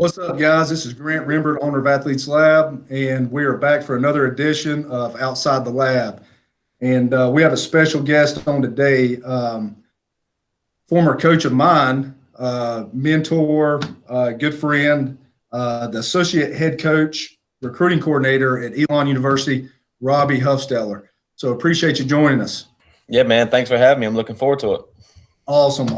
What's up, guys? This is Grant Rembert, owner of Athletes Lab, and we are back for another edition of Outside the Lab. And we have a special guest on today, former coach of mine, mentor, good friend, the associate head coach, recruiting coordinator at Elon University, Robbie Huffstetler. So appreciate you joining us. Yeah, man. Thanks for having me. I'm looking forward to it. Awesome.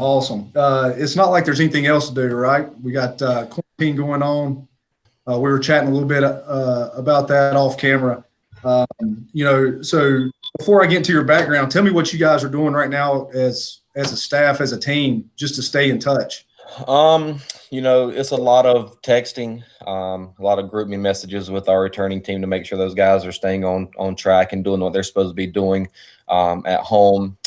It's not like there's anything else to do, right? We got quarantine going on. We were chatting a little bit about that off camera. So before I get into your background, tell me what you guys are doing right now as a staff, as a team, just to stay in touch. It's a lot of texting, a lot of group me messages with our returning team to make sure those guys are staying on track and doing what they're supposed to be doing at home.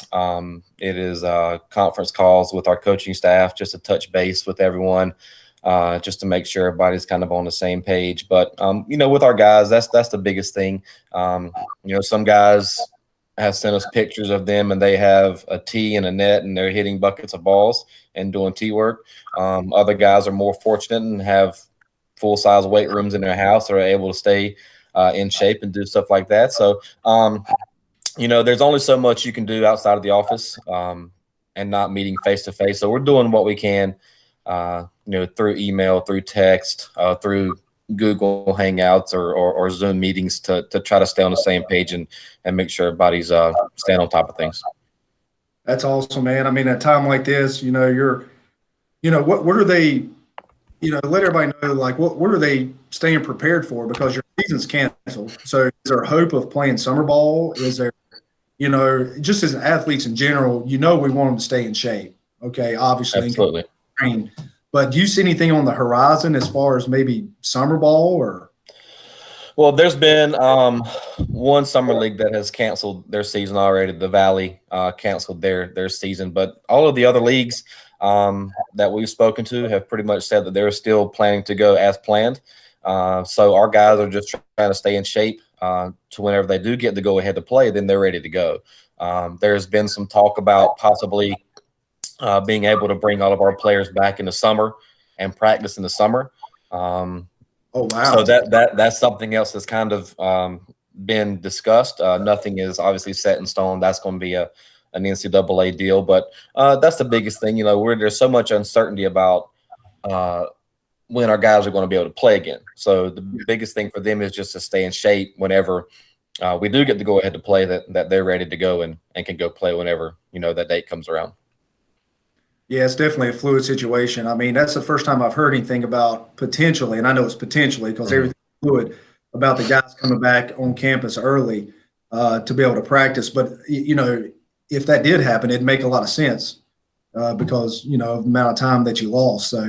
It is conference calls with our coaching staff just to touch base with everyone, just to make sure everybody's kind of on the same page. But, with our guys, that's the biggest thing. Some guys have sent us pictures of them and they have a tee and a net and they're hitting buckets of balls and doing tee work. Other guys are more fortunate and have full-size weight rooms in their house or are able to stay in shape and do stuff like that. So, there's only so much you can do outside of the office and not meeting face-to-face. So we're doing what we can, through email, through text, through Google Hangouts or Zoom meetings to try to stay on the same page and make sure everybody's staying on top of things. That's awesome, man. I mean, at a time like this, what are they, let everybody know, like, what are they staying prepared for? Because your season's canceled. So is there hope of playing summer ball? Is there, just as athletes in general, we want them to stay in shape. Okay, obviously. Absolutely. But do you see anything on the horizon as far as maybe summer ball or? Well, there's been one summer league that has canceled their season already. The Valley canceled their season, but all of the other leagues that we've spoken to have pretty much said that they're still planning to go as planned. So our guys are just trying to stay in shape to whenever they do get the go ahead to play, then they're ready to go. There's been some talk about possibly being able to bring all of our players back in the summer and practice in the summer. Oh, wow. So that's something else that's kind of been discussed. Nothing is obviously set in stone. That's going to be an NCAA deal, but that's the biggest thing. There's so much uncertainty about when our guys are going to be able to play again. So the biggest thing for them is just to stay in shape whenever we do get to go ahead to play, that they're ready to go and can go play whenever, that date comes around. Yeah, it's definitely a fluid situation. I mean, that's the first time I've heard anything about potentially, and I know it's potentially because everything's fluid, about the guys coming back on campus early to be able to practice. But, if that did happen, it'd make a lot of sense because, of the amount of time that you lost. So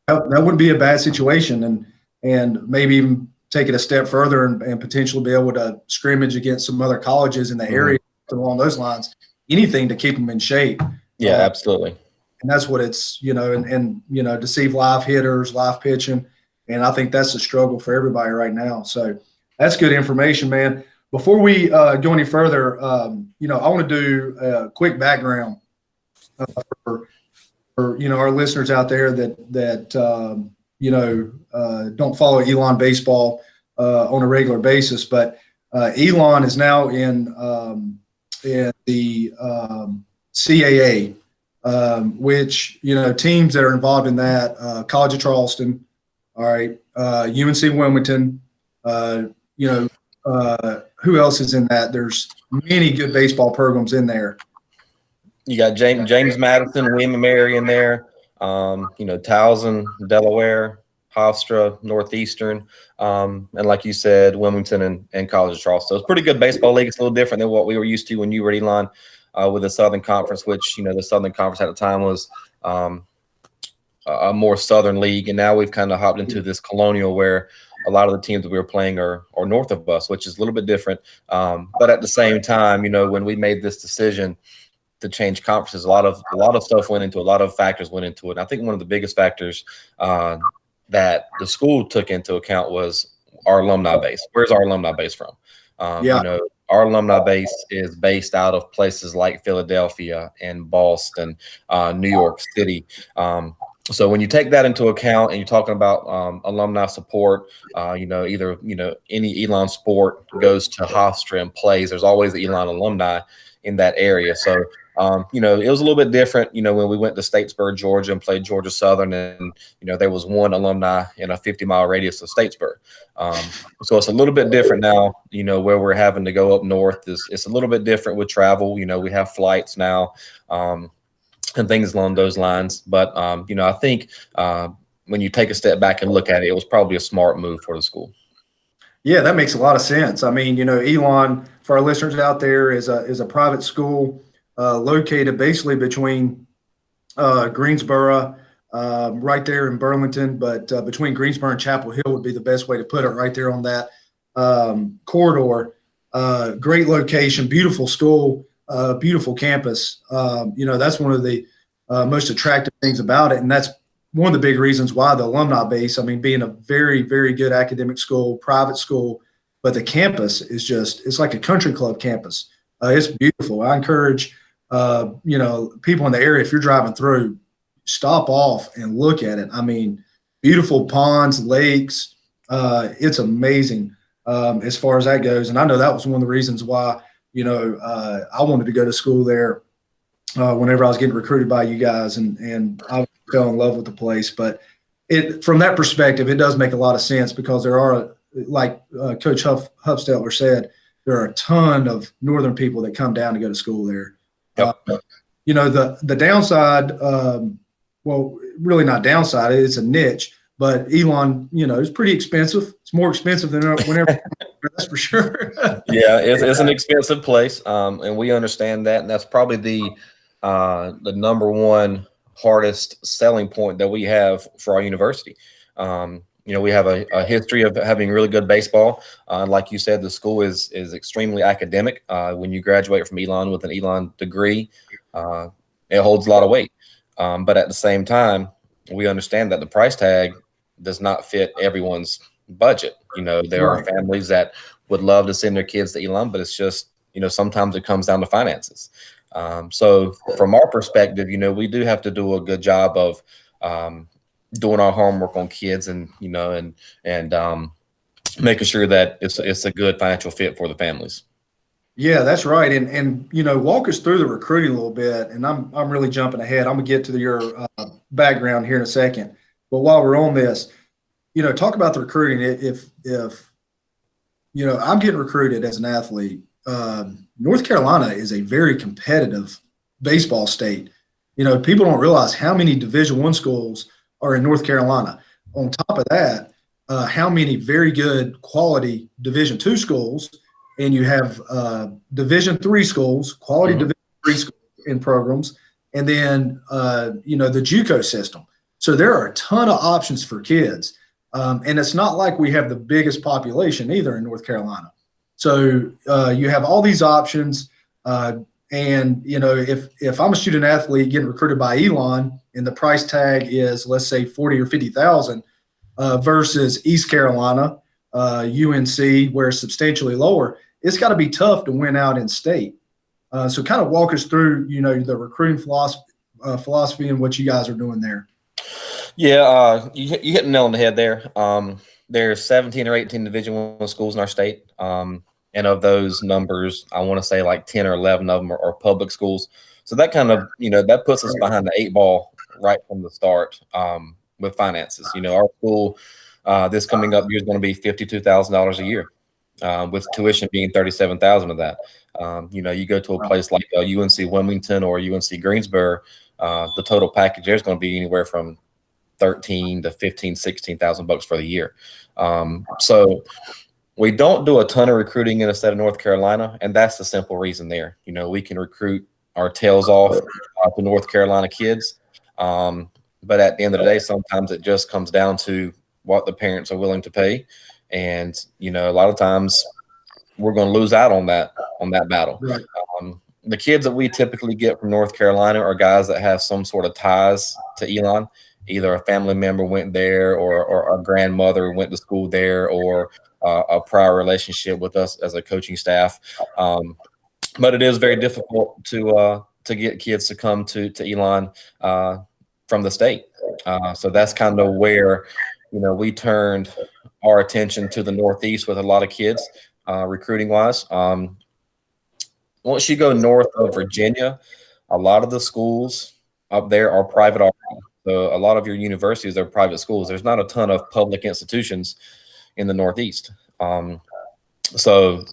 that wouldn't be a bad situation, and maybe even take it a step further and potentially be able to scrimmage against some other colleges in the area along those lines, anything to keep them in shape. Yeah, absolutely. And that's what it's, and to see live hitters, live pitching. And I think that's the struggle for everybody right now. So that's good information, man. Before we go any further, I want to do a quick background for our listeners out there that don't follow Elon baseball on a regular basis. But Elon is now in the CAA. Which, teams that are involved in that, College of Charleston, all right, UNC Wilmington, who else is in that? There's many good baseball programs in there. You got James Madison, William & Mary in there, Towson, Delaware, Hofstra, Northeastern, and like you said, Wilmington and College of Charleston. So it's a pretty good baseball league. It's a little different than what we were used to when you were at Elon. With the Southern Conference, which, the Southern Conference at the time was a more Southern league. And now we've kind of hopped into this Colonial where a lot of the teams that we were playing are north of us, which is a little bit different. But at the same time, when we made this decision to change conferences, a lot of stuff went into it, a lot of factors went into it. And I think one of the biggest factors that the school took into account was our alumni base. Where's our alumni base from? Our alumni base is based out of places like Philadelphia and Boston, New York City. So when you take that into account and you're talking about alumni support, either any Elon sport goes to Hofstra and plays, there's always the Elon alumni in that area. So it was a little bit different, when we went to Statesboro, Georgia, and played Georgia Southern, and there was one alumni in a 50-mile radius of Statesboro. So it's a little bit different now. Where we're having to go up north it's a little bit different with travel. We have flights now. And things along those lines. But, I think when you take a step back and look at it, it was probably a smart move for the school. Yeah, that makes a lot of sense. I mean, Elon, for our listeners out there, is a private school located basically between Greensboro, right there in Burlington, but between Greensboro and Chapel Hill would be the best way to put it, right there on that corridor. Great location, beautiful school. Beautiful campus. That's one of the most attractive things about it. And that's one of the big reasons why the alumni base, I mean, being a very, very good academic school, private school, but the campus is it's like a country club campus. It's beautiful. I encourage, people in the area, if you're driving through, stop off and look at it. I mean, beautiful ponds, lakes. It's amazing as far as that goes. And I know that was one of the reasons why I wanted to go to school there whenever I was getting recruited by you guys, and I fell in love with the place. But from that perspective, it does make a lot of sense because there are, like Coach Huffstetler said, there are a ton of northern people that come down to go to school there. Yep. The downside, well, really not downside, it's a niche. But Elon, it's pretty expensive. It's more expensive than whenever, that's for sure. Yeah, it's an expensive place, and we understand that, and that's probably the number one hardest selling point that we have for our university. We have a history of having really good baseball. Like you said, the school is extremely academic. When you graduate from Elon with an Elon degree, it holds a lot of weight. But at the same time, we understand that the price tag does not fit everyone's budget. There are families that would love to send their kids to Elon, but it's just, sometimes it comes down to finances. So from our perspective, we do have to do a good job of doing our homework on kids and making sure that it's a good financial fit for the families. Yeah, that's right. And walk us through the recruiting a little bit. And I'm really jumping ahead. I'm gonna get to your background here in a second. But while we're on this, talk about the recruiting. If I'm getting recruited as an athlete, North Carolina is a very competitive baseball state. People don't realize how many Division I schools are in North Carolina. On top of that, how many very good quality Division II schools, and you have Division III schools, quality Division III schools in programs, and then the JUCO system. So there are a ton of options for kids, and it's not like we have the biggest population either in North Carolina. So you have all these options, and if I'm a student athlete getting recruited by Elon, and the price tag is, let's say, 40 or 50,000 versus East Carolina, UNC, where it's substantially lower, it's got to be tough to win out in state. So kind of walk us through, the recruiting philosophy and what you guys are doing there. Yeah, you hit the nail on the head there. There's 17 or 18 Division I schools in our state. And of those numbers, I want to say like 10 or 11 of them are public schools. So that kind of, that puts us behind the 8 ball right from the start with finances. Our school this coming up year is going to be $52,000 a year, with tuition being $37,000 of that. You go to a place like UNC Wilmington or UNC Greensboro, the total package there is going to be anywhere from 13 to 15, 16,000 bucks for the year. So we don't do a ton of recruiting in the state of North Carolina, and that's the simple reason there. We can recruit our tails off to North Carolina kids, but at the end of the day, sometimes it just comes down to what the parents are willing to pay, and a lot of times we're going to lose out on that battle. Right. The kids that we typically get from North Carolina are guys that have some sort of ties to Elon. Either a family member went there, or a grandmother went to school there, or a prior relationship with us as a coaching staff. But it is very difficult to get kids to come to Elon from the state. So that's kind of where, we turned our attention to the Northeast with a lot of kids, recruiting wise. Once you go north of Virginia, a lot of the schools up there are private already. So a lot of your universities are private schools. There's not a ton of public institutions in the Northeast. So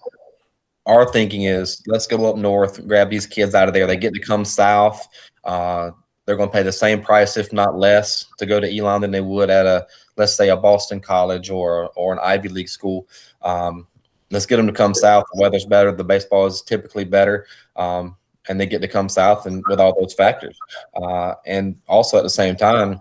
our thinking is, let's go up north, grab these kids out of there. They get to come south. They're going to pay the same price, if not less, to go to Elon than they would at let's say a Boston college or an Ivy League school. Let's get them to come south. The weather's better. The baseball is typically better. And they get to come south and with all those factors. And also at the same time,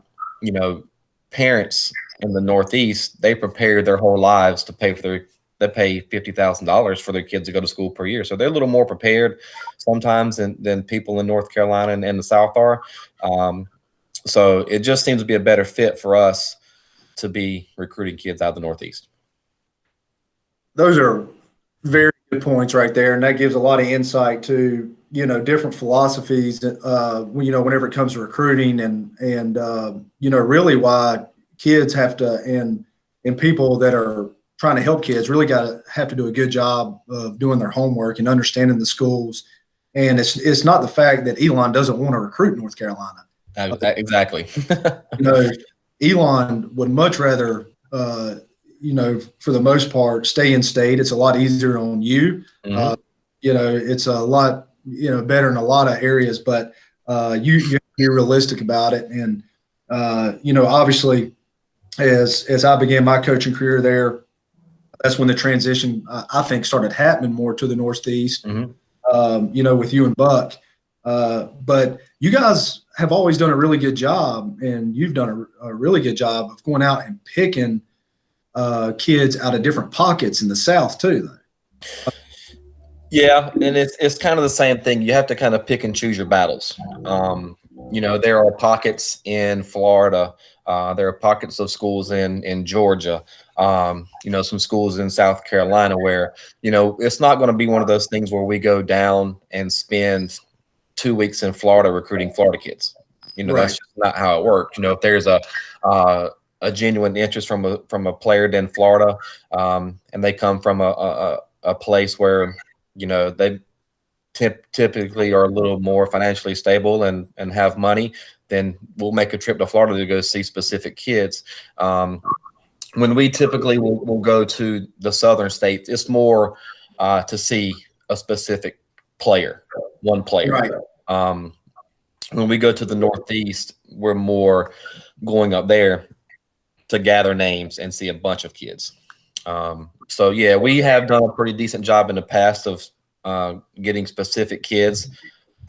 parents in the Northeast, they prepare their whole lives to pay they pay $50,000 for their kids to go to school per year. So they're a little more prepared sometimes than people in North Carolina and the South are. So it just seems to be a better fit for us to be recruiting kids out of the Northeast. Those are very good points right there. And that gives a lot of insight to, different philosophies, whenever it comes to recruiting and really why kids have to, and people that are trying to help kids really have to do a good job of doing their homework and understanding the schools. And it's not the fact that Elon doesn't want to recruit North Carolina. Exactly. Elon would much rather, for the most part, stay in state. It's a lot easier on you. Mm-hmm. It's a lot, better in a lot of areas, but you have to be realistic about it. And, obviously, as I began my coaching career there, that's when the transition, I think, started happening more to the Northeast, mm-hmm. With you and Buck. But you guys have always done a really good job, and you've done a really good job of going out and picking kids out of different pockets in the South too, though. Yeah, and it's kind of the same thing. You have to kind of pick and choose your battles. There are pockets in Florida. There are pockets of schools in Georgia. Some schools in South Carolina where, it's not going to be one of those things where we go down and spend 2 weeks in Florida recruiting Florida kids. Right. That's just not how it works. If there's a genuine interest from a player in Florida, and they come from a place where, they typically are a little more financially stable and have money, then we'll make a trip to Florida to go see specific kids. When we typically will go to the southern states, it's more to see a specific player, one player. Right. When we go to the Northeast, we're more going up there to gather names and see a bunch of kids. So yeah, we have done a pretty decent job in the past of getting specific kids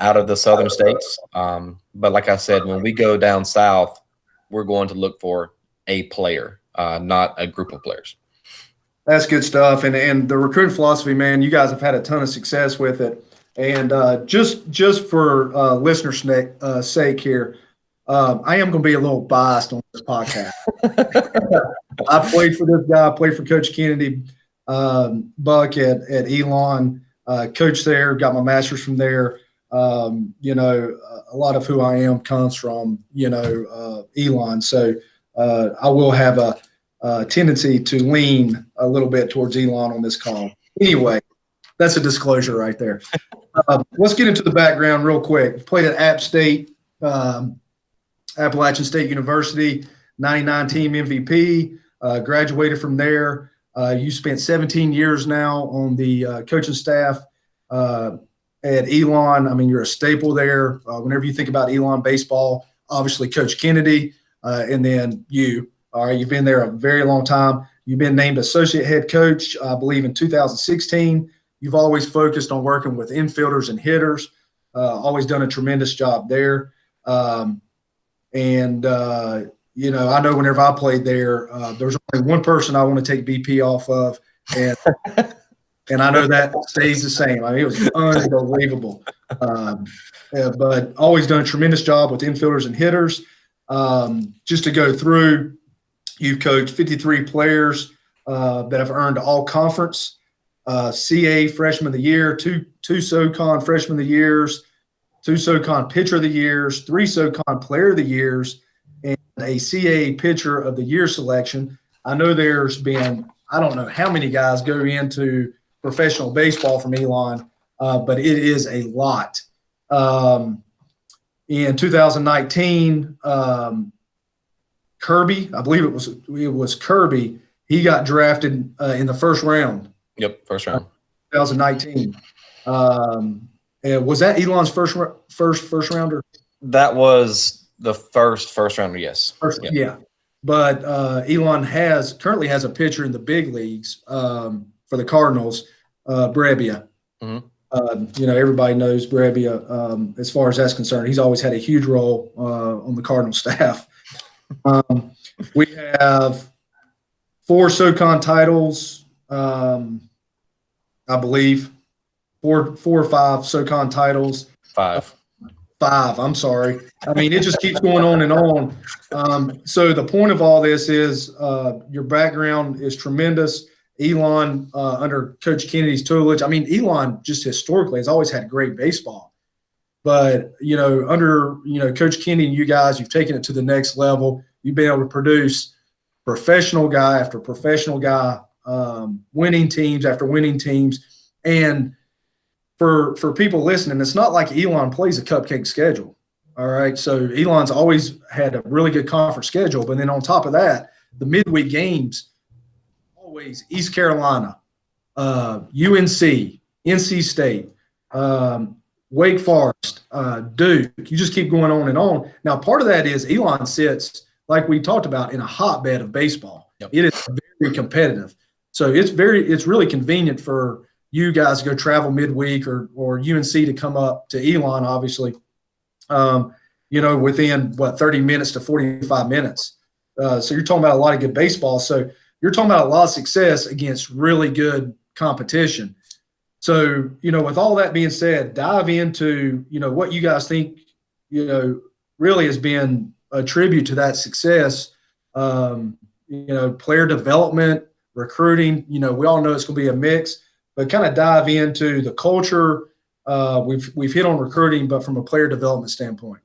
out of the southern states. But like I said, when we go down south, we're going to look for a player, not a group of players. That's good stuff. And the recruiting philosophy, man, you guys have had a ton of success with it. And just for listeners' sake here, I am going to be a little biased on this podcast. I played for this guy. I played for Coach Kennedy, Buck at Elon, coached there, got my master's from there. A lot of who I am comes from, Elon. So I will have a tendency to lean a little bit towards Elon on this call. Anyway, that's a disclosure right there. Let's get into the background real quick. Played at App State, Appalachian State University, 99 team MVP, graduated from there. You spent 17 years now on the coaching staff at Elon. I mean, you're a staple there. Whenever you think about Elon baseball, obviously Coach Kennedy, and then you. All right, you've been there a very long time. You've been named associate head coach, I believe, in 2016. You've always focused on working with infielders and hitters, always done a tremendous job there. I know whenever I played there, there's only one person I want to take BP off of, and I know that stays the same. I mean, it was unbelievable. But always done a tremendous job with infielders and hitters. Just to go through, you've coached 53 players that have earned all conference, CA freshman of the year, two SoCon freshman of the years, 2 SoCon Pitcher of the Years, 3 SoCon Player of the Years, and a CAA Pitcher of the Year selection. I know there's been, I don't know how many guys go into professional baseball from Elon, but it is a lot. In 2019, Kirby, I believe it was Kirby. He got drafted in the first round. Yep, first round. 2019. Was that Elon's first rounder? That was the first rounder, yes. Yeah. But Elon currently has a pitcher in the big leagues for the Cardinals, Brebbia. Everybody knows Brebbia as far as that's concerned. He's always had a huge role on the Cardinal staff. We have 4 SoCon titles, I believe. 4 or 5 SoCon titles. 5. I'm sorry. I mean, it just keeps going on and on. So the point of all this is your background is tremendous. Elon, under Coach Kennedy's tutelage, I mean, Elon just historically has always had great baseball. But, under, Coach Kennedy and you guys, you've taken it to the next level. You've been able to produce professional guy after professional guy, winning teams after winning teams. And for people listening, it's not like Elon plays a cupcake schedule. All right. So Elon's always had a really good conference schedule. But then on top of that, the midweek games, always East Carolina, UNC, NC State, Wake Forest, Duke. You just keep going on and on. Now, part of that is Elon sits, like we talked about, in a hotbed of baseball. Yep. It is very competitive. So it's really convenient for you guys to go travel midweek or UNC to come up to Elon, obviously, within 30 minutes to 45 minutes. So you're talking about a lot of good baseball. So you're talking about a lot of success against really good competition. So, with all that being said, dive into, what you guys think, really has been a tribute to that success. Player development, recruiting, we all know it's going to be a mix, but kind of dive into the culture. We've hit on recruiting, but from a player development standpoint.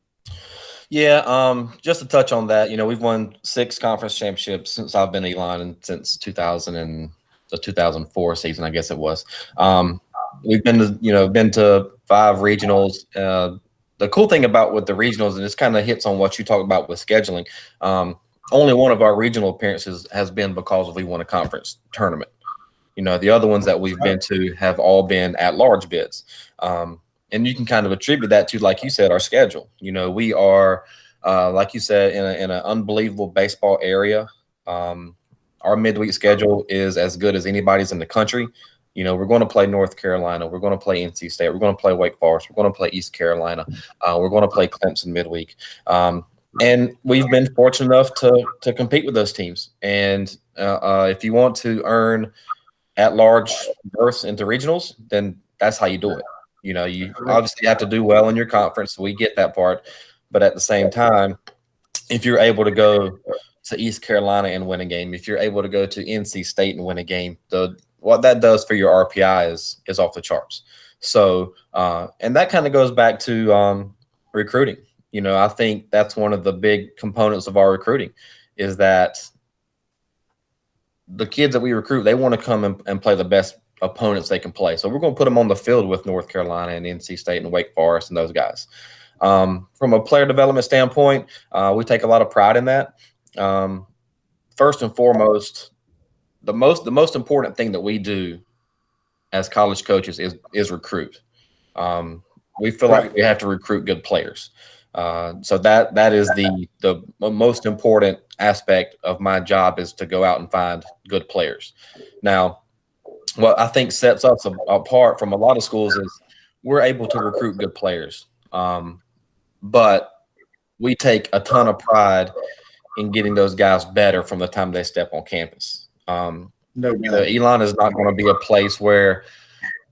Yeah, just to touch on that, we've won 6 conference championships since I've been Elon, and since 2004 season, I guess it was. We've been to 5 regionals. The cool thing about with the regionals, and this kind of hits on what you talked about with scheduling, only one of our regional appearances has been because we won a conference tournament. The other ones that we've been to have all been at-large bids. And you can kind of attribute that to, like you said, our schedule. We are, like you said, in an unbelievable baseball area. Our midweek schedule is as good as anybody's in the country. We're going to play North Carolina. We're going to play NC State. We're going to play Wake Forest. We're going to play East Carolina. We're going to play Clemson midweek. And we've been fortunate enough to compete with those teams. And if you want to earn at-large berths into regionals, then that's how you do it. You obviously have to do well in your conference. We get that part. But at the same time, if you're able to go to East Carolina and win a game, if you're able to go to NC State and win a game, what that does for your RPI is off the charts. So, and that kind of goes back to recruiting. I think that's one of the big components of our recruiting is that the kids that we recruit, they want to come and play the best opponents they can play. So we're going to put them on the field with North Carolina and NC State and Wake Forest and those guys. From a player development standpoint, we take a lot of pride in that. First and foremost, the most important thing that we do as college coaches is recruit. We feel like we have to recruit good players. So that is the most important aspect of my job, is to go out and find good players. Now, what I think sets us apart from a lot of schools is we're able to recruit good players. But we take a ton of pride in getting those guys better from the time they step on campus. Elon is not going to be a place where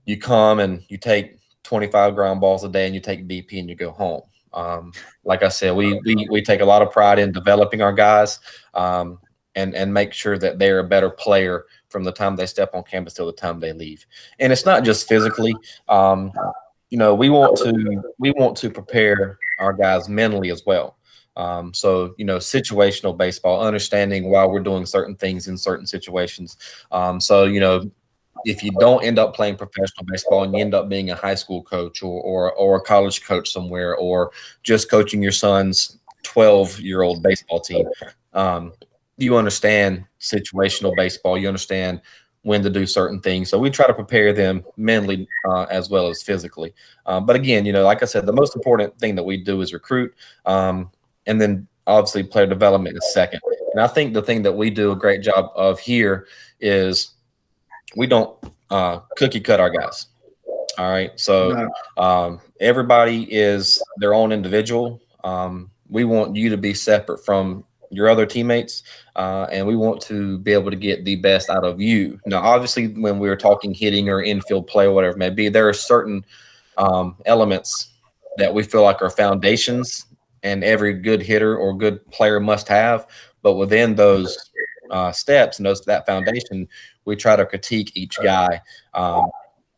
you come and you take 25 ground balls a day and you take BP and you go home. Like I said, we take a lot of pride in developing our guys and make sure that they're a better player from the time they step on campus till the time they leave. And it's not just physically. we want to prepare our guys mentally as well. So situational baseball, understanding why we're doing certain things in certain situations. So if you don't end up playing professional baseball and you end up being a high school coach or a college coach somewhere, or just coaching your son's 12-year-old baseball team, you understand situational baseball. You understand when to do certain things. So we try to prepare them mentally as well as physically. But again, like I said, the most important thing that we do is recruit, and then obviously player development is second. And I think the thing that we do a great job of here is we don't cookie cut our guys. All right. So everybody is their own individual. We want you to be separate from your other teammates, and we want to be able to get the best out of you. Now, obviously, when we're talking hitting or infield play or whatever it may be, there are certain elements that we feel like are foundations and every good hitter or good player must have. But within those steps and that foundation, we try to critique each guy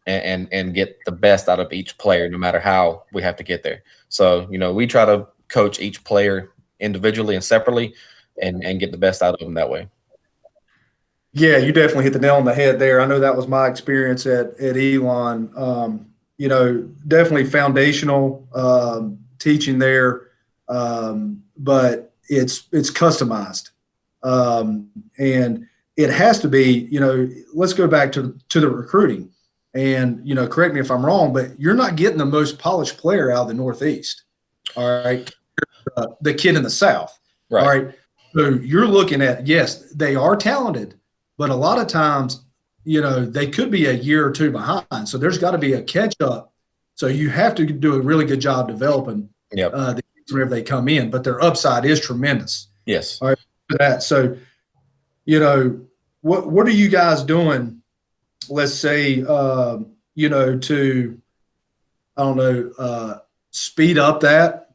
and get the best out of each player, no matter how we have to get there. So, we try to coach each player individually and separately and get the best out of them that way. Yeah, you definitely hit the nail on the head there. I know that was my experience at Elon. Definitely foundational teaching there, but it's customized, and it has to be. Let's go back to the recruiting, and correct me if I'm wrong, but you're not getting the most polished player out of the Northeast. All right, the kid in the South. Right. All right, so you're looking at, yes, they are talented, but a lot of times, they could be a year or two behind. So there's got to be a catch up. So you have to do a really good job developing the kids whenever they come in, but their upside is tremendous. Yes. All right. That. So, what are you guys doing? Let's say, to, I don't know, speed up that.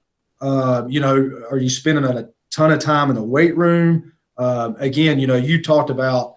Are you spending a ton of time in the weight room? Again, you talked about,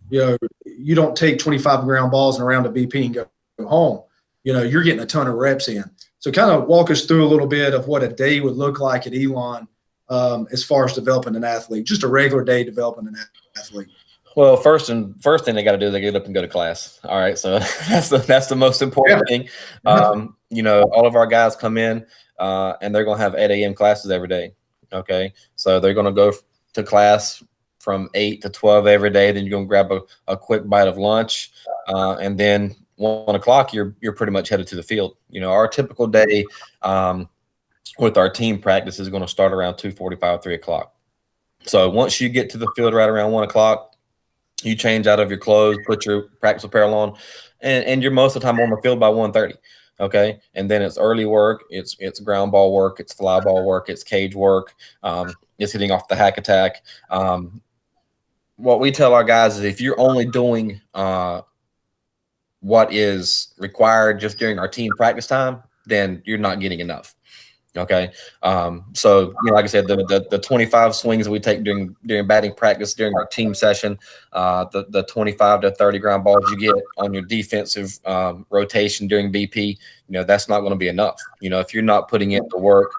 you don't take 25 ground balls and around a BP and go home. You're getting a ton of reps in. So kind of walk us through a little bit of what a day would look like at Elon as far as developing an athlete, just a regular day developing an athlete. Well, first thing they got to do is they get up and go to class. All right. So that's the most important thing. All of our guys come in and they're going to have 8 a.m. classes every day. Okay. So they're going to go to class from 8 to 12 every day. Then you're going to grab a quick bite of lunch. And then 1 o'clock, you're pretty much headed to the field. Our typical day with our team practice is going to start around 2:45, 3 o'clock. So once you get to the field right around 1 o'clock, you change out of your clothes, put your practice apparel on, and you're most of the time on the field by 1:30. Okay. And then it's early work. It's ground ball work. It's fly ball work. It's cage work. It's hitting off the hack attack. What we tell our guys is if you're only doing what is required just during our team practice time, then you're not getting enough. Okay. So, like I said, the 25 swings that we take during batting practice, during our team session, the 25 to 30 ground balls you get on your defensive rotation during BP, that's not going to be enough. If you're not putting in the work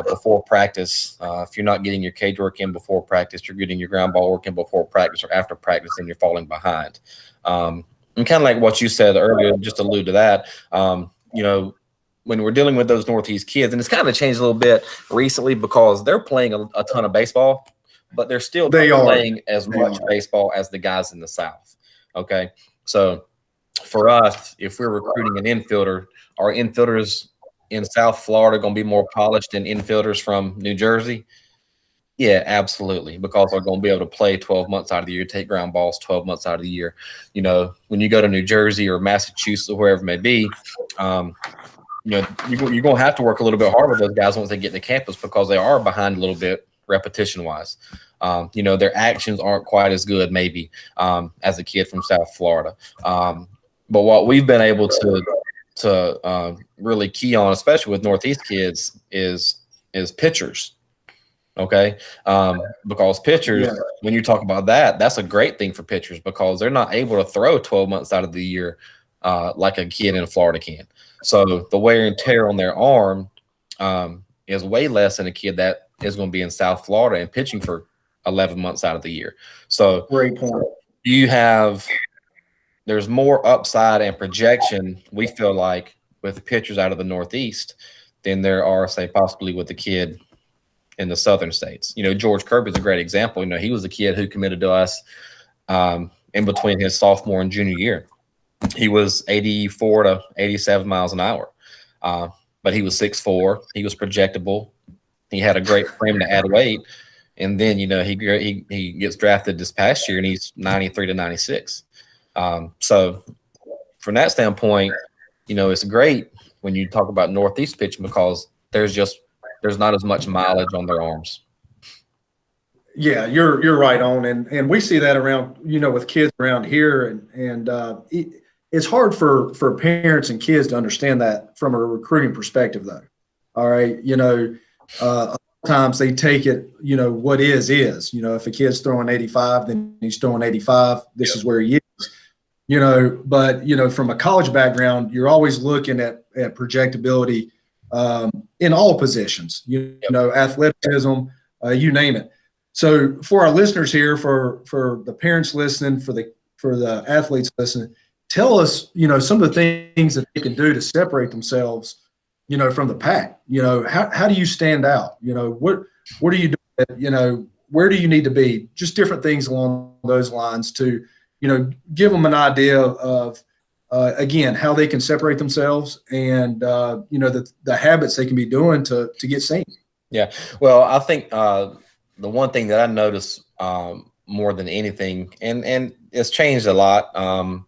before practice, if you're not getting your cage work in before practice, you're getting your ground ball work in before practice or after practice, then you're falling behind. And kind of like what you said earlier, just to allude to that, when we're dealing with those Northeast kids, and it's kind of changed a little bit recently because they're playing a ton of baseball, but they're still playing as much baseball as the guys in the South. Okay. So for us, if we're recruiting an infielder, our infielders in South Florida are going to be more polished than infielders from New Jersey. Yeah, absolutely. Because they're going to be able to play 12 months out of the year, take ground balls 12 months out of the year. When you go to New Jersey or Massachusetts or wherever it may be, you're going to have to work a little bit harder with those guys once they get to campus because they are behind a little bit repetition-wise. Their actions aren't quite as good maybe as a kid from South Florida. But what we've been able to really key on, especially with Northeast kids, is pitchers. Okay. Because pitchers, when you talk about that's a great thing for pitchers because they're not able to throw 12 months out of the year like a kid in Florida can. So the wear and tear on their arm is way less than a kid that is going to be in South Florida and pitching for 11 months out of the year. So Great point. There's more upside and projection, we feel like, with pitchers out of the Northeast than there are, say, possibly with the kid in the southern states. George Kirby is a great example. He was a kid who committed to us in between his sophomore and junior year. He was 84 to 87 miles an hour, but he was 6'4". He was projectable. He had a great frame to add weight. And then, he gets drafted this past year, and he's 93 to 96. So from that standpoint, it's great when you talk about Northeast pitching because there's not as much mileage on their arms. Yeah, you're right on, and we see that around, with kids around here, and it's hard for parents and kids to understand that from a recruiting perspective, though. All right, a lot of times they take it, what is. If a kid's throwing 85, then he's throwing 85. This is where he is. But from a college background, you're always looking at projectability in all positions. Athleticism, you name it. So for our listeners here, for the parents listening, for the athletes listening, tell us, some of the things that they can do to separate themselves, from the pack. How do you stand out? What do you do? Where do you need to be? Just different things along those lines to, give them an idea of, again, how they can separate themselves and, the habits they can be doing to get seen. Yeah. Well, I think the one thing that I notice more than anything, and it's changed a lot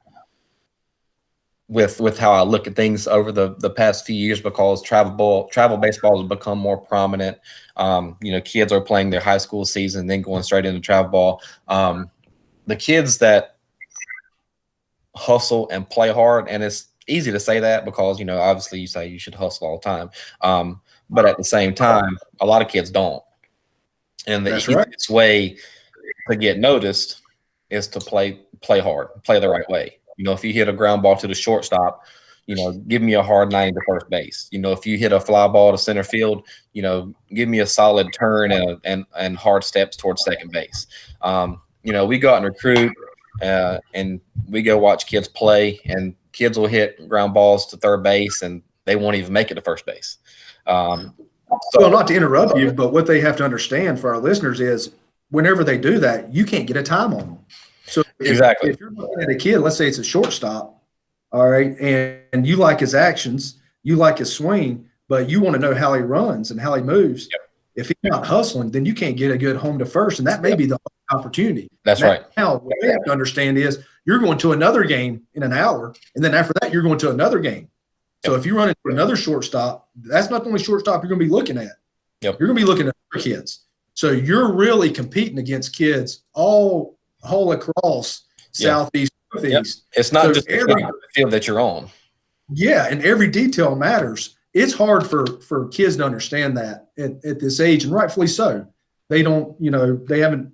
with how I look at things over the past few years because travel baseball has become more prominent. Kids are playing their high school season, then going straight into travel ball. The kids that hustle and play hard, and it's easy to say that because obviously you say you should hustle all the time, but at the same time a lot of kids don't, and the easiest way to get noticed is to play hard, play the right way. If you hit a ground ball to the shortstop, give me a hard 90 to first base. If you hit a fly ball to center field, give me a solid turn and hard steps towards second base. We go out and recruit and we go watch kids play, and kids will hit ground balls to third base and they won't even make it to first base. Well, not to interrupt you, but what they have to understand for our listeners is whenever they do that, you can't get a time on them. So if you're looking at a kid, let's say it's a shortstop, all right, and you like his actions, you like his swing, but you want to know how he runs and how he moves. Yep. If he's not hustling, then you can't get a good home to first, and that may be the opportunity. That's right. Now, what we have to understand is you're going to another game in an hour, and then after that, you're going to another game. So if you run into another shortstop, that's not the only shortstop you're going to be looking at. Yep. You're going to be looking at other kids. So you're really competing against kids all across Southeast, Northeast. Yep. It's not just the field that you're on. Yeah, and every detail matters. It's hard for kids to understand that at this age, and rightfully so. They don't, they haven't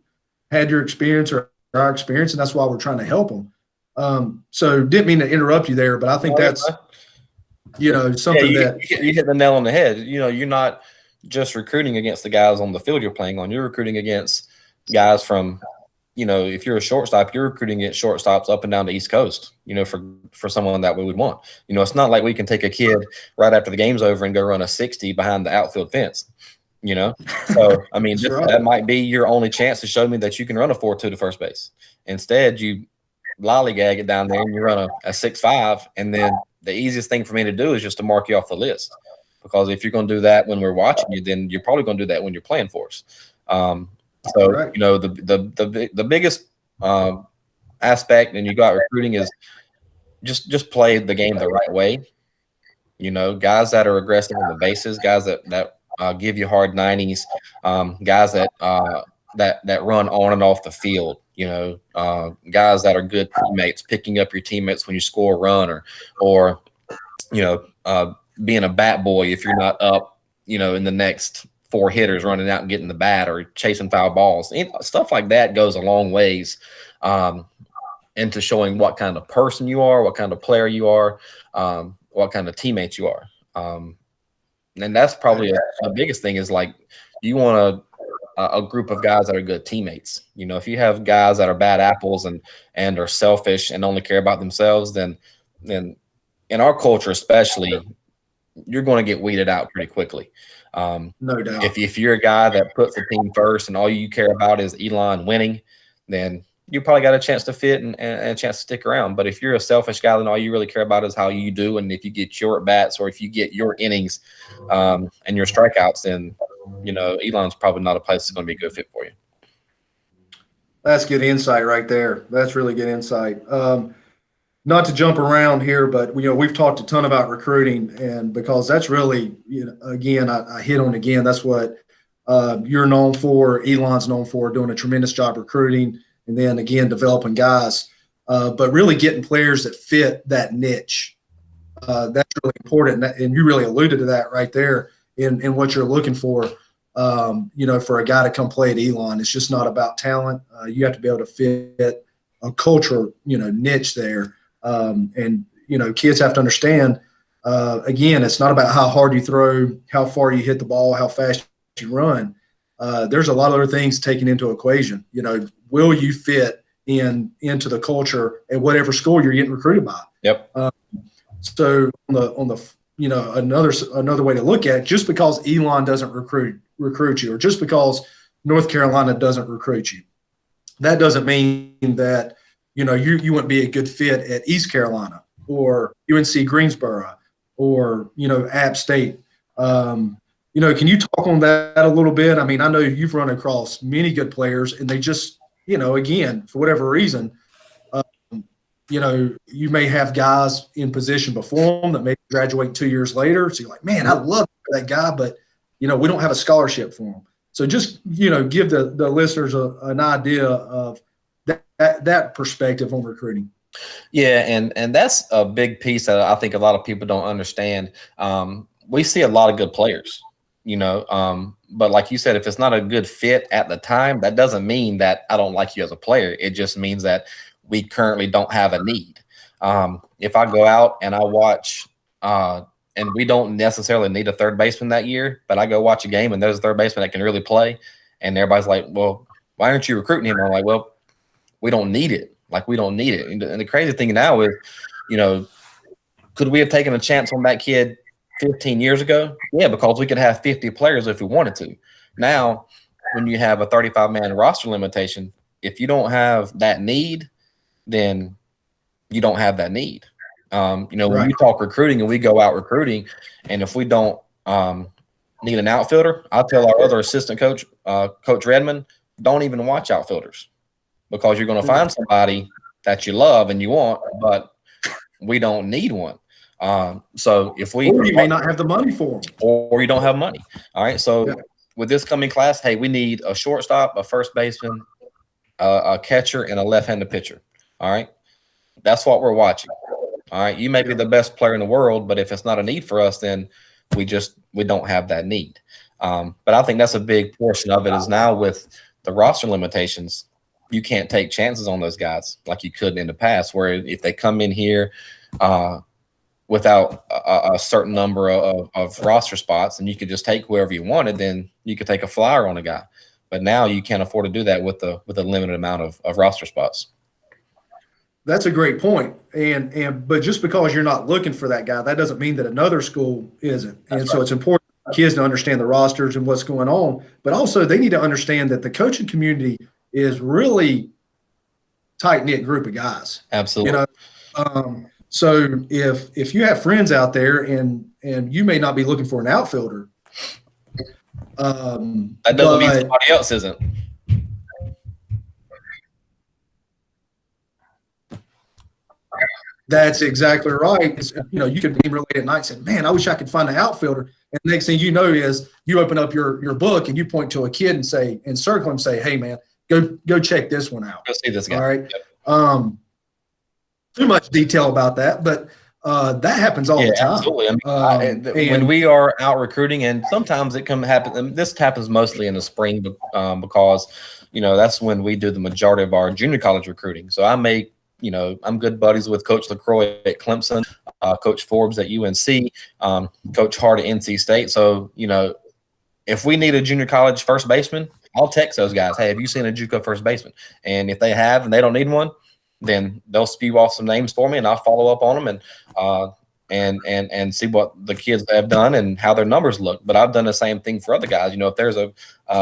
had your experience or our experience, and that's why we're trying to help them. So didn't mean to interrupt you there, but I think that's something that you hit the nail on the head. You're not just recruiting against the guys on the field you're playing on. You're recruiting against guys from, if you're a shortstop, you're recruiting against shortstops up and down the East Coast, for someone that we would want. It's not like we can take a kid right after the game's over and go run a 60 behind the outfield fence, So, I mean, that might be your only chance to show me that you can run a 4.2 to first base. Instead, you lollygag it down there and you run a 6.5, and then the easiest thing for me to do is just to mark you off the list. Because if you're going to do that when we're watching you, then you're probably going to do that when you're playing for us. The biggest aspect, and you got recruiting, is just play the game the right way. Guys that are aggressive on the bases, guys that give you hard 90s, guys that run on and off the field. Guys that are good teammates, picking up your teammates when you score a run, or being a bat boy if you're not up, in the next 4 hitters, running out and getting the bat or chasing foul balls. Stuff like that goes a long ways. And into showing what kind of person you are, what kind of player you are, what kind of teammate you are. And that's probably the biggest thing is like you want a group of guys that are good teammates. You know, if you have guys that are bad apples and are selfish and only care about themselves, then in our culture especially, you're going to get weeded out pretty quickly. No doubt. If you're a guy that puts the team first and all you care about is Elon winning, then you probably got a chance to fit and a chance to stick around. But if you're a selfish guy, then all you really care about is how you do, and if you get your at bats or if you get your innings and your strikeouts, then you know Elon's probably not a place that's going to be a good fit for you. That's good insight right there. That's really good insight. Not to jump around here, but we've talked a ton about recruiting, and because that's really, again, I hit on again. That's what you're known for. Elon's known for, doing a tremendous job recruiting, and then again developing guys, but really getting players that fit that niche. That's really important, and you really alluded to that right there in what you're looking for. For a guy to come play at Elon, it's just not about talent. You have to be able to fit a culture, niche there. And kids have to understand, again, it's not about how hard you throw, how far you hit the ball, how fast you run. There's a lot of other things taken into equation. Will you fit into the culture at whatever school you're getting recruited by? Yep. So on the another way to look at it, just because Elon doesn't recruit you, or just because North Carolina doesn't recruit you, that doesn't mean that you wouldn't be a good fit at East Carolina or UNC Greensboro or App State. Can you talk on that a little bit? I mean, I know you've run across many good players, and they just again, for whatever reason, you may have guys in position before them that may graduate 2 years later. So you're like, man, I love that guy, but we don't have a scholarship for him. So just give the listeners an idea of that perspective on recruiting. Yeah, and that's a big piece that I think a lot of people don't understand. We see a lot of good players, but like you said, if it's not a good fit at the time, that doesn't mean that I don't like you as a player. It just means that we currently don't have a need. If I go out and I watch, and we don't necessarily need a third baseman that year, but I go watch a game and there's a third baseman that can really play, and everybody's like, well, why aren't you recruiting him? I'm like, well, we don't need it. Like, we don't need it. And the crazy thing now is, could we have taken a chance on that kid 15 years ago? Yeah, because we could have 50 players if we wanted to. Now, when you have a 35-man roster limitation, if you don't have that need, then you don't have that need. When we talk recruiting and we go out recruiting, and if we don't need an outfielder, I'll tell our other assistant coach, Coach Redmond, don't even watch outfielders, because you're going to find somebody that you love and you want, but we don't need one. So if we, or you may not have the money for them, or you don't have money. All right. So with this coming class, hey, we need a shortstop, a first baseman, a catcher, and a left-handed pitcher. All right. That's what we're watching. All right. You may be the best player in the world, but if it's not a need for us, then we don't have that need. But I think that's a big portion of it is now with the roster limitations, you can't take chances on those guys like you could in the past, where if they come in here without a certain number of roster spots and you could just take whoever you wanted, then you could take a flyer on a guy. But now you can't afford to do that with a limited amount of roster spots. That's a great point. But just because you're not looking for that guy, that doesn't mean that another school isn't. So it's important for kids to understand the rosters and what's going on, but also they need to understand that the coaching community is really tight-knit group of guys. Absolutely. So if you have friends out there and you may not be looking for an outfielder, that doesn't mean somebody else isn't. That's exactly right. You could be really late at night saying, man, I wish I could find an outfielder. And the next thing you know is you open up your book and you point to a kid and say, and circle him and say, hey, man, go check this one out. Go see this guy. All right. Yep. Too much detail about that, but that happens all the time. Absolutely. I mean, when we are out recruiting, and sometimes it can happen, and this happens mostly in the spring because, that's when we do the majority of our junior college recruiting. So I may I'm good buddies with Coach LaCroix at Clemson, Coach Forbes at UNC, Coach Hart at NC State. So, if we need a junior college first baseman, I'll text those guys, hey, have you seen a JUCO first baseman? And if they have and they don't need one, then they'll spew off some names for me, and I'll follow up on them and see what the kids have done and how their numbers look. But I've done the same thing for other guys. If there's a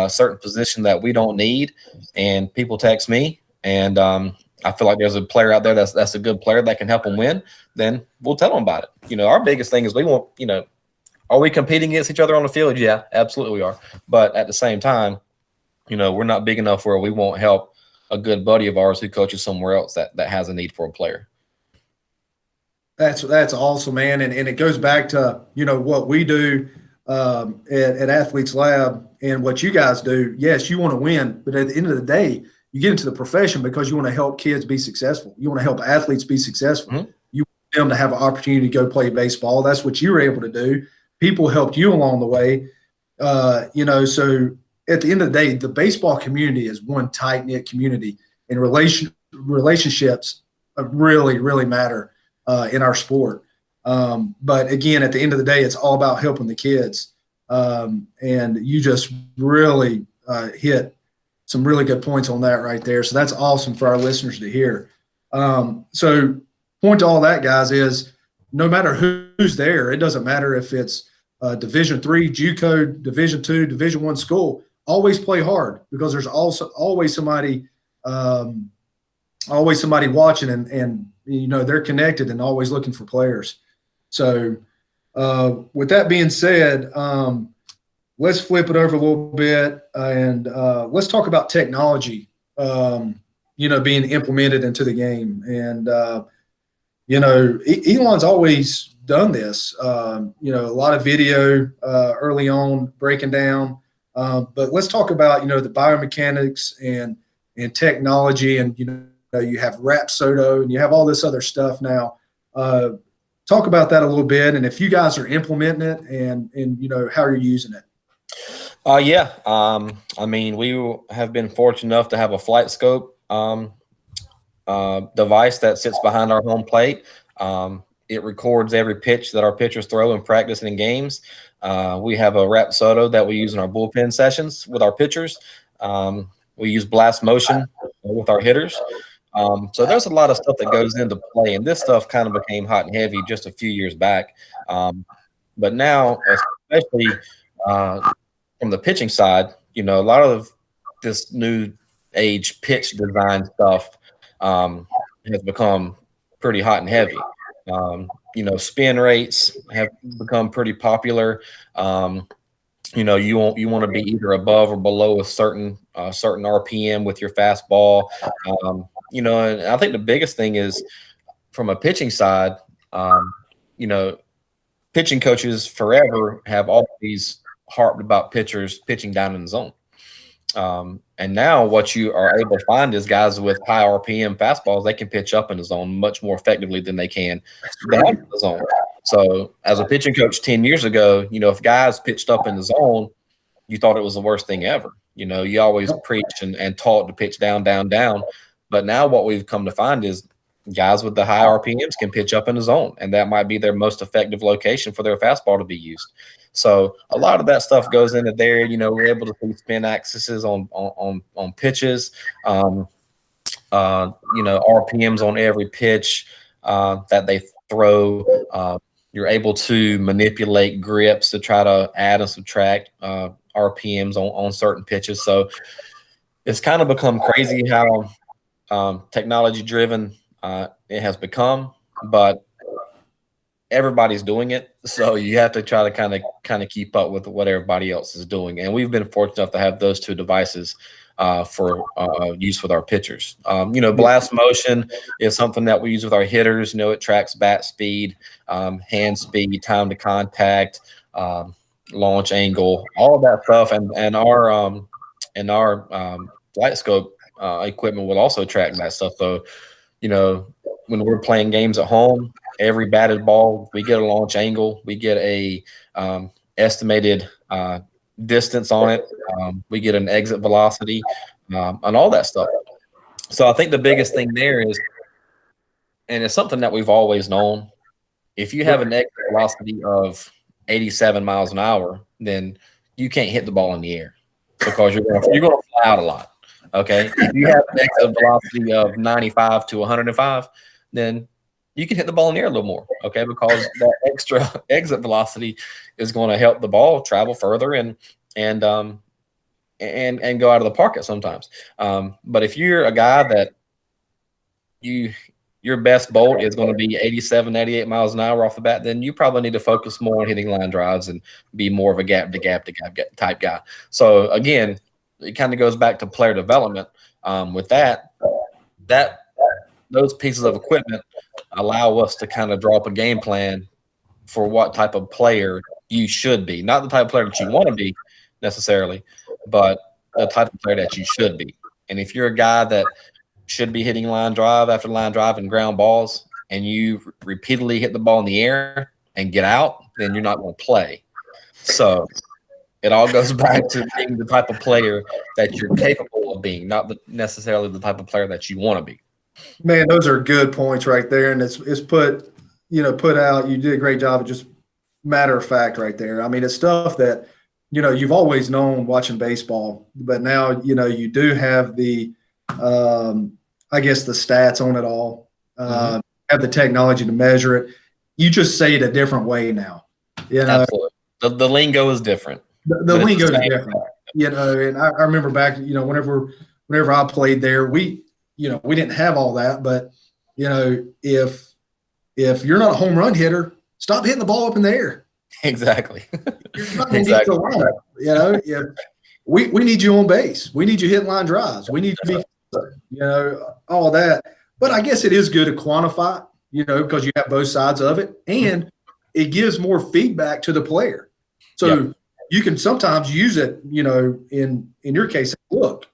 certain position that we don't need, and people text me, and I feel like there's a player out there that's a good player that can help them win, then we'll tell them about it. Our biggest thing is we want, are we competing against each other on the field? Yeah, absolutely we are. But at the same time, we're not big enough where we won't help a good buddy of ours who coaches somewhere else that has a need for a player. That's awesome, man. And it goes back to, what we do at Athletes Lab and what you guys do. Yes, you want to win, but at the end of the day, you get into the profession because you want to help kids be successful. You want to help athletes be successful. Mm-hmm. You want them to have an opportunity to go play baseball. That's what you were able to do. People helped you along the way. So at the end of the day, the baseball community is one tight-knit community, and relationships really, really matter in our sport. But again, at the end of the day, it's all about helping the kids. And you just really hit some really good points on that right there. So that's awesome for our listeners to hear. So point to all that, guys, is no matter who's there, it doesn't matter if it's Division III, JUCO, Division II, Division I school. Always play hard, because there's also always somebody watching, and they're connected and always looking for players. So with that being said, let's flip it over a little bit and let's talk about technology, being implemented into the game. And, Elon's always done this, a lot of video early on breaking down. But let's talk about, the biomechanics and technology, and, you have Rapsodo and you have all this other stuff now. Talk about that a little bit, and if you guys are implementing it, and how you're using it. Yeah. We have been fortunate enough to have a flight scope device that sits behind our home plate. It records every pitch that our pitchers throw in practice and in games. We have a Rapsodo that we use in our bullpen sessions with our pitchers. We use blast motion with our hitters. So there's a lot of stuff that goes into play, and this stuff kind of became hot and heavy just a few years back. But now, especially from the pitching side, a lot of this new age pitch design stuff has become pretty hot and heavy. Spin rates have become pretty popular. You want to be either above or below a certain RPM with your fastball. And I think the biggest thing is from a pitching side, pitching coaches forever have always harped about pitchers pitching down in the zone. And now what you are able to find is guys with high RPM fastballs, they can pitch up in the zone much more effectively than they can down in the zone. So as a pitching coach 10 years ago, if guys pitched up in the zone, you thought it was the worst thing ever. You always preached and taught to pitch down, down, down. But now what we've come to find is guys with the high RPMs can pitch up in the zone, and that might be their most effective location for their fastball to be used. So a lot of that stuff goes into there. We're able to see spin axes on pitches, RPMs on every pitch that they throw. You're able to manipulate grips to try to add and subtract RPMs on certain pitches. So it's kind of become crazy how technology driven it has become, but everybody's doing it, so you have to try to kind of keep up with what everybody else is doing. And we've been fortunate enough to have those two devices for use with our pitchers. Blast motion is something that we use with our hitters. It tracks bat speed, hand speed, time to contact, launch angle, all of that stuff. And our flight scope equipment will also track that stuff. So, when we're playing games at home, every batted ball, we get a launch angle, we get a estimated distance on it, we get an exit velocity, and all that stuff. So I think the biggest thing there is and it's something that we've always known. If you have an exit velocity of 87 miles an hour, then you can't hit the ball in the air because you're going to fly out a lot. Okay. If you have an exit velocity of 95 to 105, then you can hit the ball in the air a little more. Okay. Because that extra exit velocity is going to help the ball travel further and go out of the park at sometimes. But if you're a guy that your best bolt is going to be 87, 88 miles an hour off the bat, then you probably need to focus more on hitting line drives and be more of a gap to gap type guy. So again, it kind of goes back to player development. With that those pieces of equipment allow us to kind of draw up a game plan for what type of player you should be. Not the type of player that you want to be necessarily, but the type of player that you should be. And if you're a guy that should be hitting line drive after line drive and ground balls, and you repeatedly hit the ball in the air and get out, then you're not going to play. So it all goes back to being the type of player that you're capable of being, not necessarily the type of player that you want to be. Man, those are good points right there, and it's put out. You did a great job of just matter of fact right there. I mean, it's stuff that you've always known watching baseball, but now you do have the I guess the stats on it all. Have the technology to measure it. You just say it a different way now. Absolutely. The lingo is different. The lingo is different. And I remember back, whenever I played there, we didn't have all that, but if you're not a home run hitter, stop hitting the ball up in the air. Exactly. You're not going to get to the lineup. We need you on base. We need you hitting line drives. We need to be, all that. But I guess it is good to quantify, because you have both sides of it, and it gives more feedback to the player. So you can sometimes use it, in your case, look,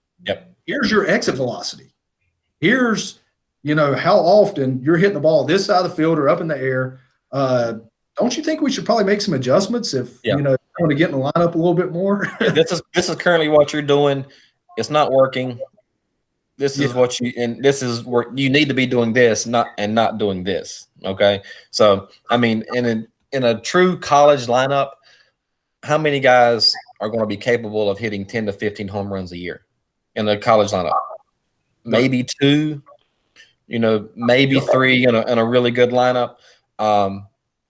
here's your exit velocity. Here's, how often you're hitting the ball this side of the field or up in the air. Don't you think we should probably make some adjustments if, you want to get in the lineup a little bit more? This is currently what you're doing. It's not working. This is what this is where you need to be doing this, not doing this. Okay. So, I mean, in a true college lineup, how many guys are going to be capable of hitting 10 to 15 home runs a year in a college lineup? Maybe two, maybe three in a really good lineup.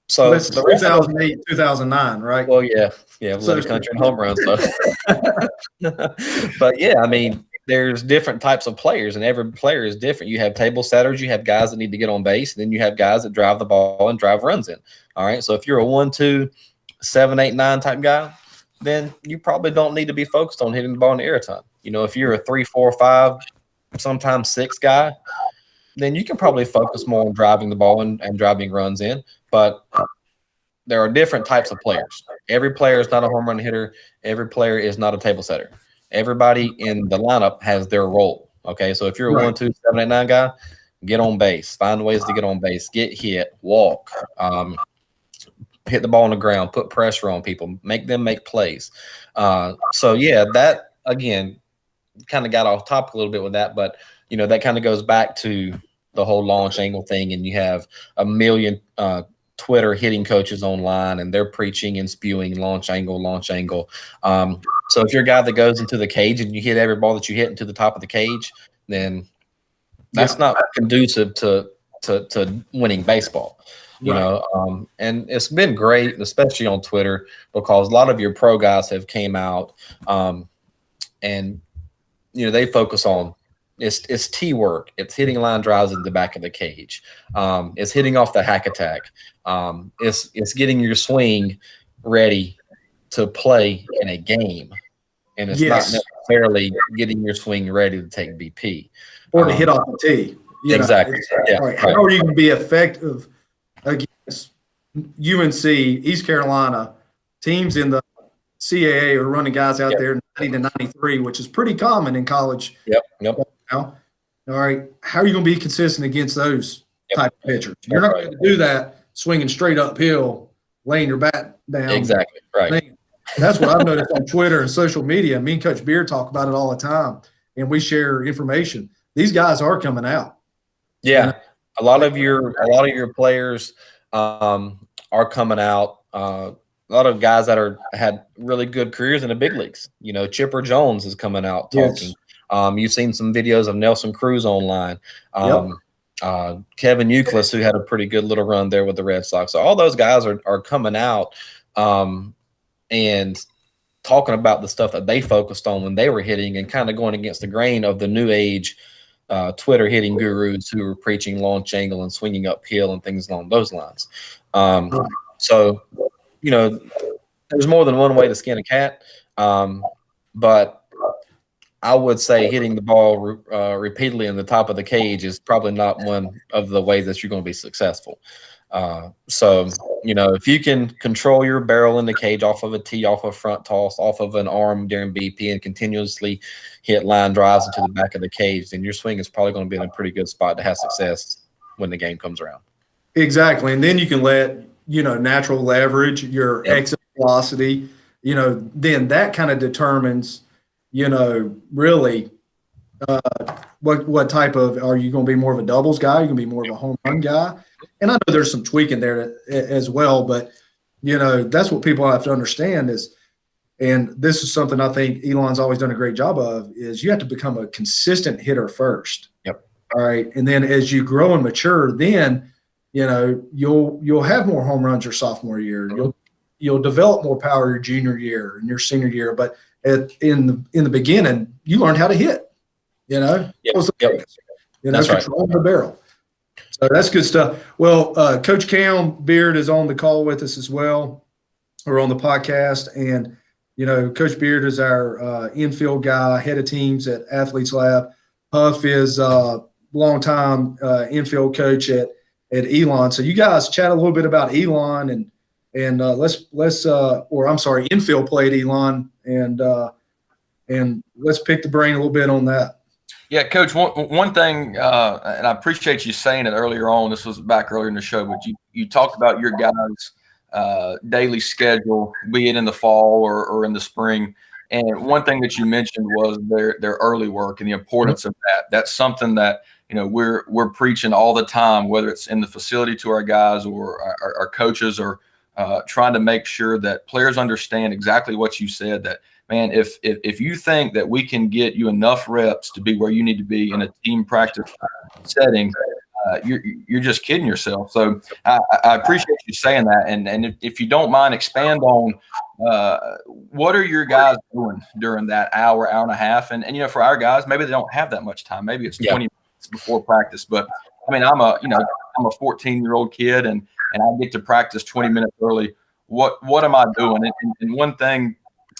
So it's 2008, 2009, right? Well, yeah, we led the country in home runs. So. But yeah, I mean, there's different types of players, and every player is different. You have table setters, you have guys that need to get on base, and then you have guys that drive the ball and drive runs in. All right. So if you're a 1, 2, 7, 8, 9 type guy, then you probably don't need to be focused on hitting the ball in the air a ton. If you're a 3, 4, 5, sometimes 6 guy, then you can probably focus more on driving the ball and driving runs in. But there are different types of players. Every player is not a home run hitter. Every player is not a table setter. Everybody in the lineup has their role. Okay, so if you're a 1, 2, 7, 8, 9 guy, get on base. Find ways to get on base. Get hit. Walk. Hit the ball on the ground. Put pressure on people. Make them make plays. So yeah, that again kind of got off topic a little bit with that, but that kind of goes back to the whole launch angle thing, and you have a million Twitter hitting coaches online, and they're preaching and spewing launch angle. So if you're a guy that goes into the cage and you hit every ball that you hit into the top of the cage, then that's not conducive to winning baseball. And it's been great, especially on Twitter, because a lot of your pro guys have came out, and they focus on it's T work. It's hitting line drives in the back of the cage. It's hitting off the hack attack. It's getting your swing ready to play in a game, and it's not necessarily getting your swing ready to take BP or to hit off the tee. Exactly. Right. How are you going to be effective against UNC, East Carolina, teams in the CAA are running guys out there 90 to 93, which is pretty common in college. Yep. Now, all right, how are you going to be consistent against those type of pitchers? You're not going to do that swinging straight uphill, laying your bat down. Exactly. Right. That's what I've noticed on Twitter and social media. Me and Coach Beard talk about it all the time, and we share information. These guys are coming out. Yeah. a lot of your players are coming out. A lot of guys that had really good careers in the big leagues. Chipper Jones is coming out talking. Yes. You've seen some videos of Nelson Cruz online. Yep. Kevin Youkilis, who had a pretty good little run there with the Red Sox. So all those guys are coming out and talking about the stuff that they focused on when they were hitting, and kind of going against the grain of the new age Twitter hitting gurus who were preaching launch angle and swinging uphill and things along those lines. So, there's more than one way to skin a cat. But I would say hitting the ball repeatedly in the top of the cage is probably not one of the ways that you're going to be successful. So, if you can control your barrel in the cage off of a tee, off a front toss, off of an arm during BP, and continuously hit line drives into the back of the cage, then your swing is probably going to be in a pretty good spot to have success when the game comes around. Exactly. And then you can let, natural leverage, your exit velocity, then that kind of determines, really what type of, are you going to be more of a doubles guy? Are you going to be more of a home run guy? And I know there's some tweaking there as well, but, that's what people have to understand is, and this is something I think Elon's always done a great job of, is you have to become a consistent hitter first. Yep. All right. And then as you grow and mature, then, you'll have more home runs your sophomore year. You'll develop more power your junior year and your senior year. But in the beginning, you learn how to hit, Yep. That's right. Controlling the barrel. So that's good stuff. Well, Coach Cam Beard is on the call with us as well, or on the podcast. And, Coach Beard is our infield guy, head of teams at Athletes Lab. Huff is a longtime infield coach at Elon. So you guys chat a little bit about Elon and infield play at Elon, and let's pick the brain a little bit on that. Yeah, Coach, one thing, and I appreciate you saying it earlier on, this was back earlier in the show, but you talked about your guys' daily schedule, be it in the fall or in the spring. And one thing that you mentioned was their early work and the importance of that. That's something that, we're preaching all the time, whether it's in the facility to our guys or our coaches, or trying to make sure that players understand exactly what you said, that, man, if you think that we can get you enough reps to be where you need to be in a team practice setting, you're just kidding yourself. So I appreciate you saying that. And if you don't mind, expand on what are your guys doing during that hour and a half? And for our guys, maybe they don't have that much time. Maybe it's 20 minutes before practice. But I mean, I'm a 14-year-old kid, and I get to practice 20 minutes early. What am I doing? And one thing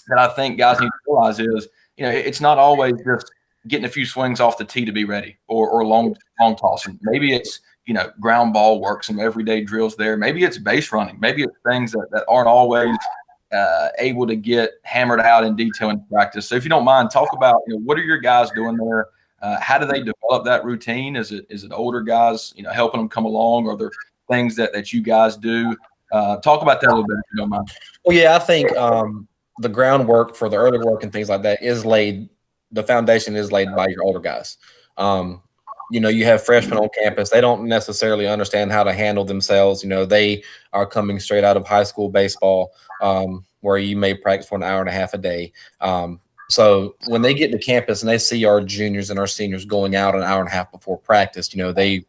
that I think guys need to realize is, it's not always just getting a few swings off the tee to be ready, or long tossing. Maybe it's, ground ball work, some everyday drills there. Maybe it's base running. Maybe it's things that aren't always able to get hammered out in detail in practice. So if you don't mind, talk about, what are your guys doing there? How do they develop that routine? Is it older guys, helping them come along? Are there things that you guys do? Talk about that a little bit, if you don't mind. Well, yeah, I think the groundwork for the early work and things like that is laid. The foundation is laid by your older guys. You have freshmen on campus. They don't necessarily understand how to handle themselves. They are coming straight out of high school baseball, where you may practice for an hour and a half a day. So when they get to campus and they see our juniors and our seniors going out an hour and a half before practice, they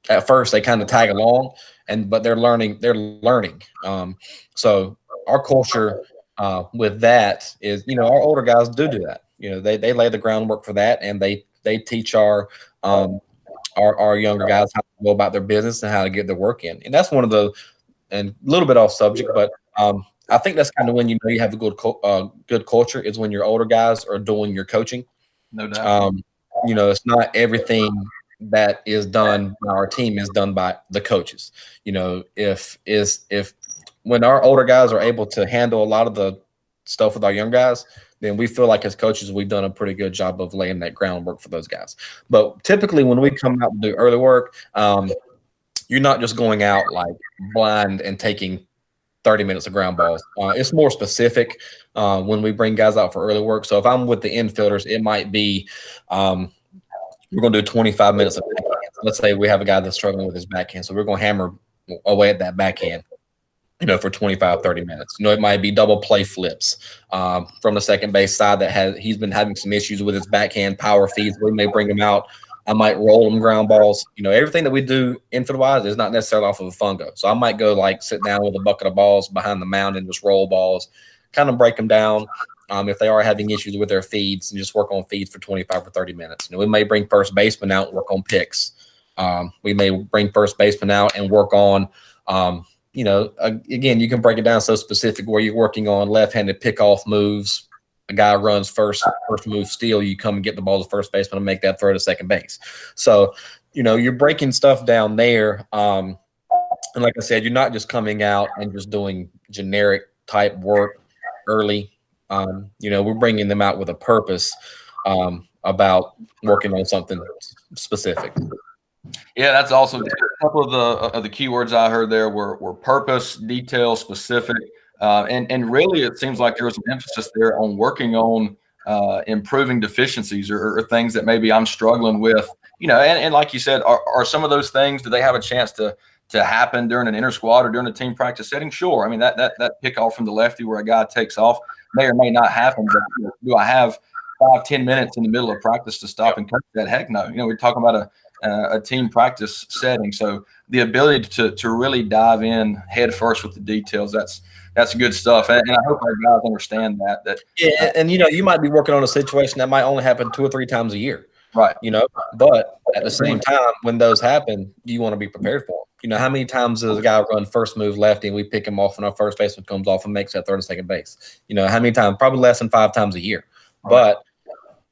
at first they kind of tag along, but they're learning. So our culture with that is, our older guys do that. They lay the groundwork for that, and they teach our younger guys how to go about their business and how to get their work in. And that's one of and a little bit off subject, but I think that's kind of when you have a good culture, is when your older guys are doing your coaching. No doubt. It's not everything that is done by our team is done by the coaches. If when our older guys are able to handle a lot of the stuff with our young guys, then we feel like as coaches, we've done a pretty good job of laying that groundwork for those guys. But typically when we come out and do early work, you're not just going out like blind and taking 30 minutes of ground balls. It's more specific when we bring guys out for early work. So if I'm with the infielders, it might be we're going to do 25 minutes of let's say we have a guy that's struggling with his backhand, so we're going to hammer away at that backhand, for 25, 30 minutes. It might be double play flips from the second base side he's been having some issues with his backhand power feeds. We may bring him out. I might roll him ground balls. Everything that we do infield-wise is not necessarily off of a fungo. So I might go sit down with a bucket of balls behind the mound and just roll balls, kind of break them down. If they are having issues with their feeds, and just work on feeds for 25 or 30 minutes. We may bring first baseman out and work on picks. We may bring first baseman out and work on again, you can break it down so specific where you're working on left-handed pick-off moves. A guy runs first move steal, you come and get the ball to first baseman and make that throw to second base. So, you're breaking stuff down there. And like I said, you're not just coming out and just doing generic type work early. We're bringing them out with a purpose about working on something specific. Yeah, that's awesome. A couple of the keywords I heard there were purpose, detail, specific, and really it seems like there was an emphasis there on working on improving deficiencies or things that maybe I'm struggling with. And like you said, are some of those things, do they have a chance to happen during an inter squad or during a team practice setting? Sure. I mean, that pick off from the lefty where a guy takes off may or may not happen. But do I have 5-10 minutes in the middle of practice to stop and coach that? Heck no. We're talking about a team practice setting. So the ability to really dive in head first with the details, that's good stuff. And I hope our guys understand that. Yeah, and you might be working on a situation that might only happen 2 or 3 times a year. Right. But at the same time, when those happen, you want to be prepared for them. How many times does a guy run first move lefty and we pick him off and our first baseman comes off and makes that third and second base? How many times? Probably less than 5 times a year. But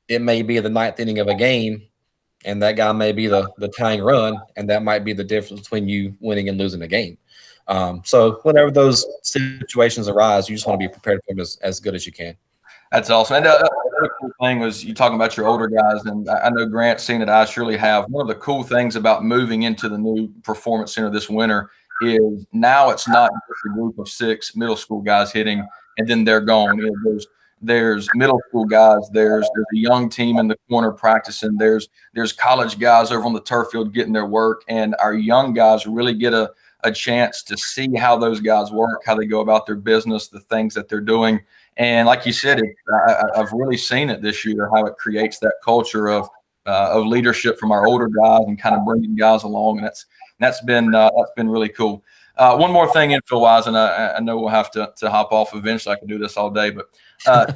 it may be the 9th inning of a game, and that guy may be the tying run, and that might be the difference between you winning and losing a game. So whenever those situations arise, you just want to be prepared for them as good as you can. That's awesome. And the other cool thing was you talking about your older guys, and I know Grant's seen it. I surely have. One of the cool things about moving into the new performance center this winter is now it's not just a group of 6 middle school guys hitting and then they're gone. There's middle school guys. There's a young team in the corner practicing. There's college guys over on the turf field getting their work, and our young guys really get a chance to see how those guys work, how they go about their business, the things that they're doing. And like you said, I've really seen it this year, how it creates that culture of leadership from our older guys and kind of bringing guys along. And that's been really cool. One more thing infield wise, and I know we'll have to hop off eventually. I can do this all day, but talk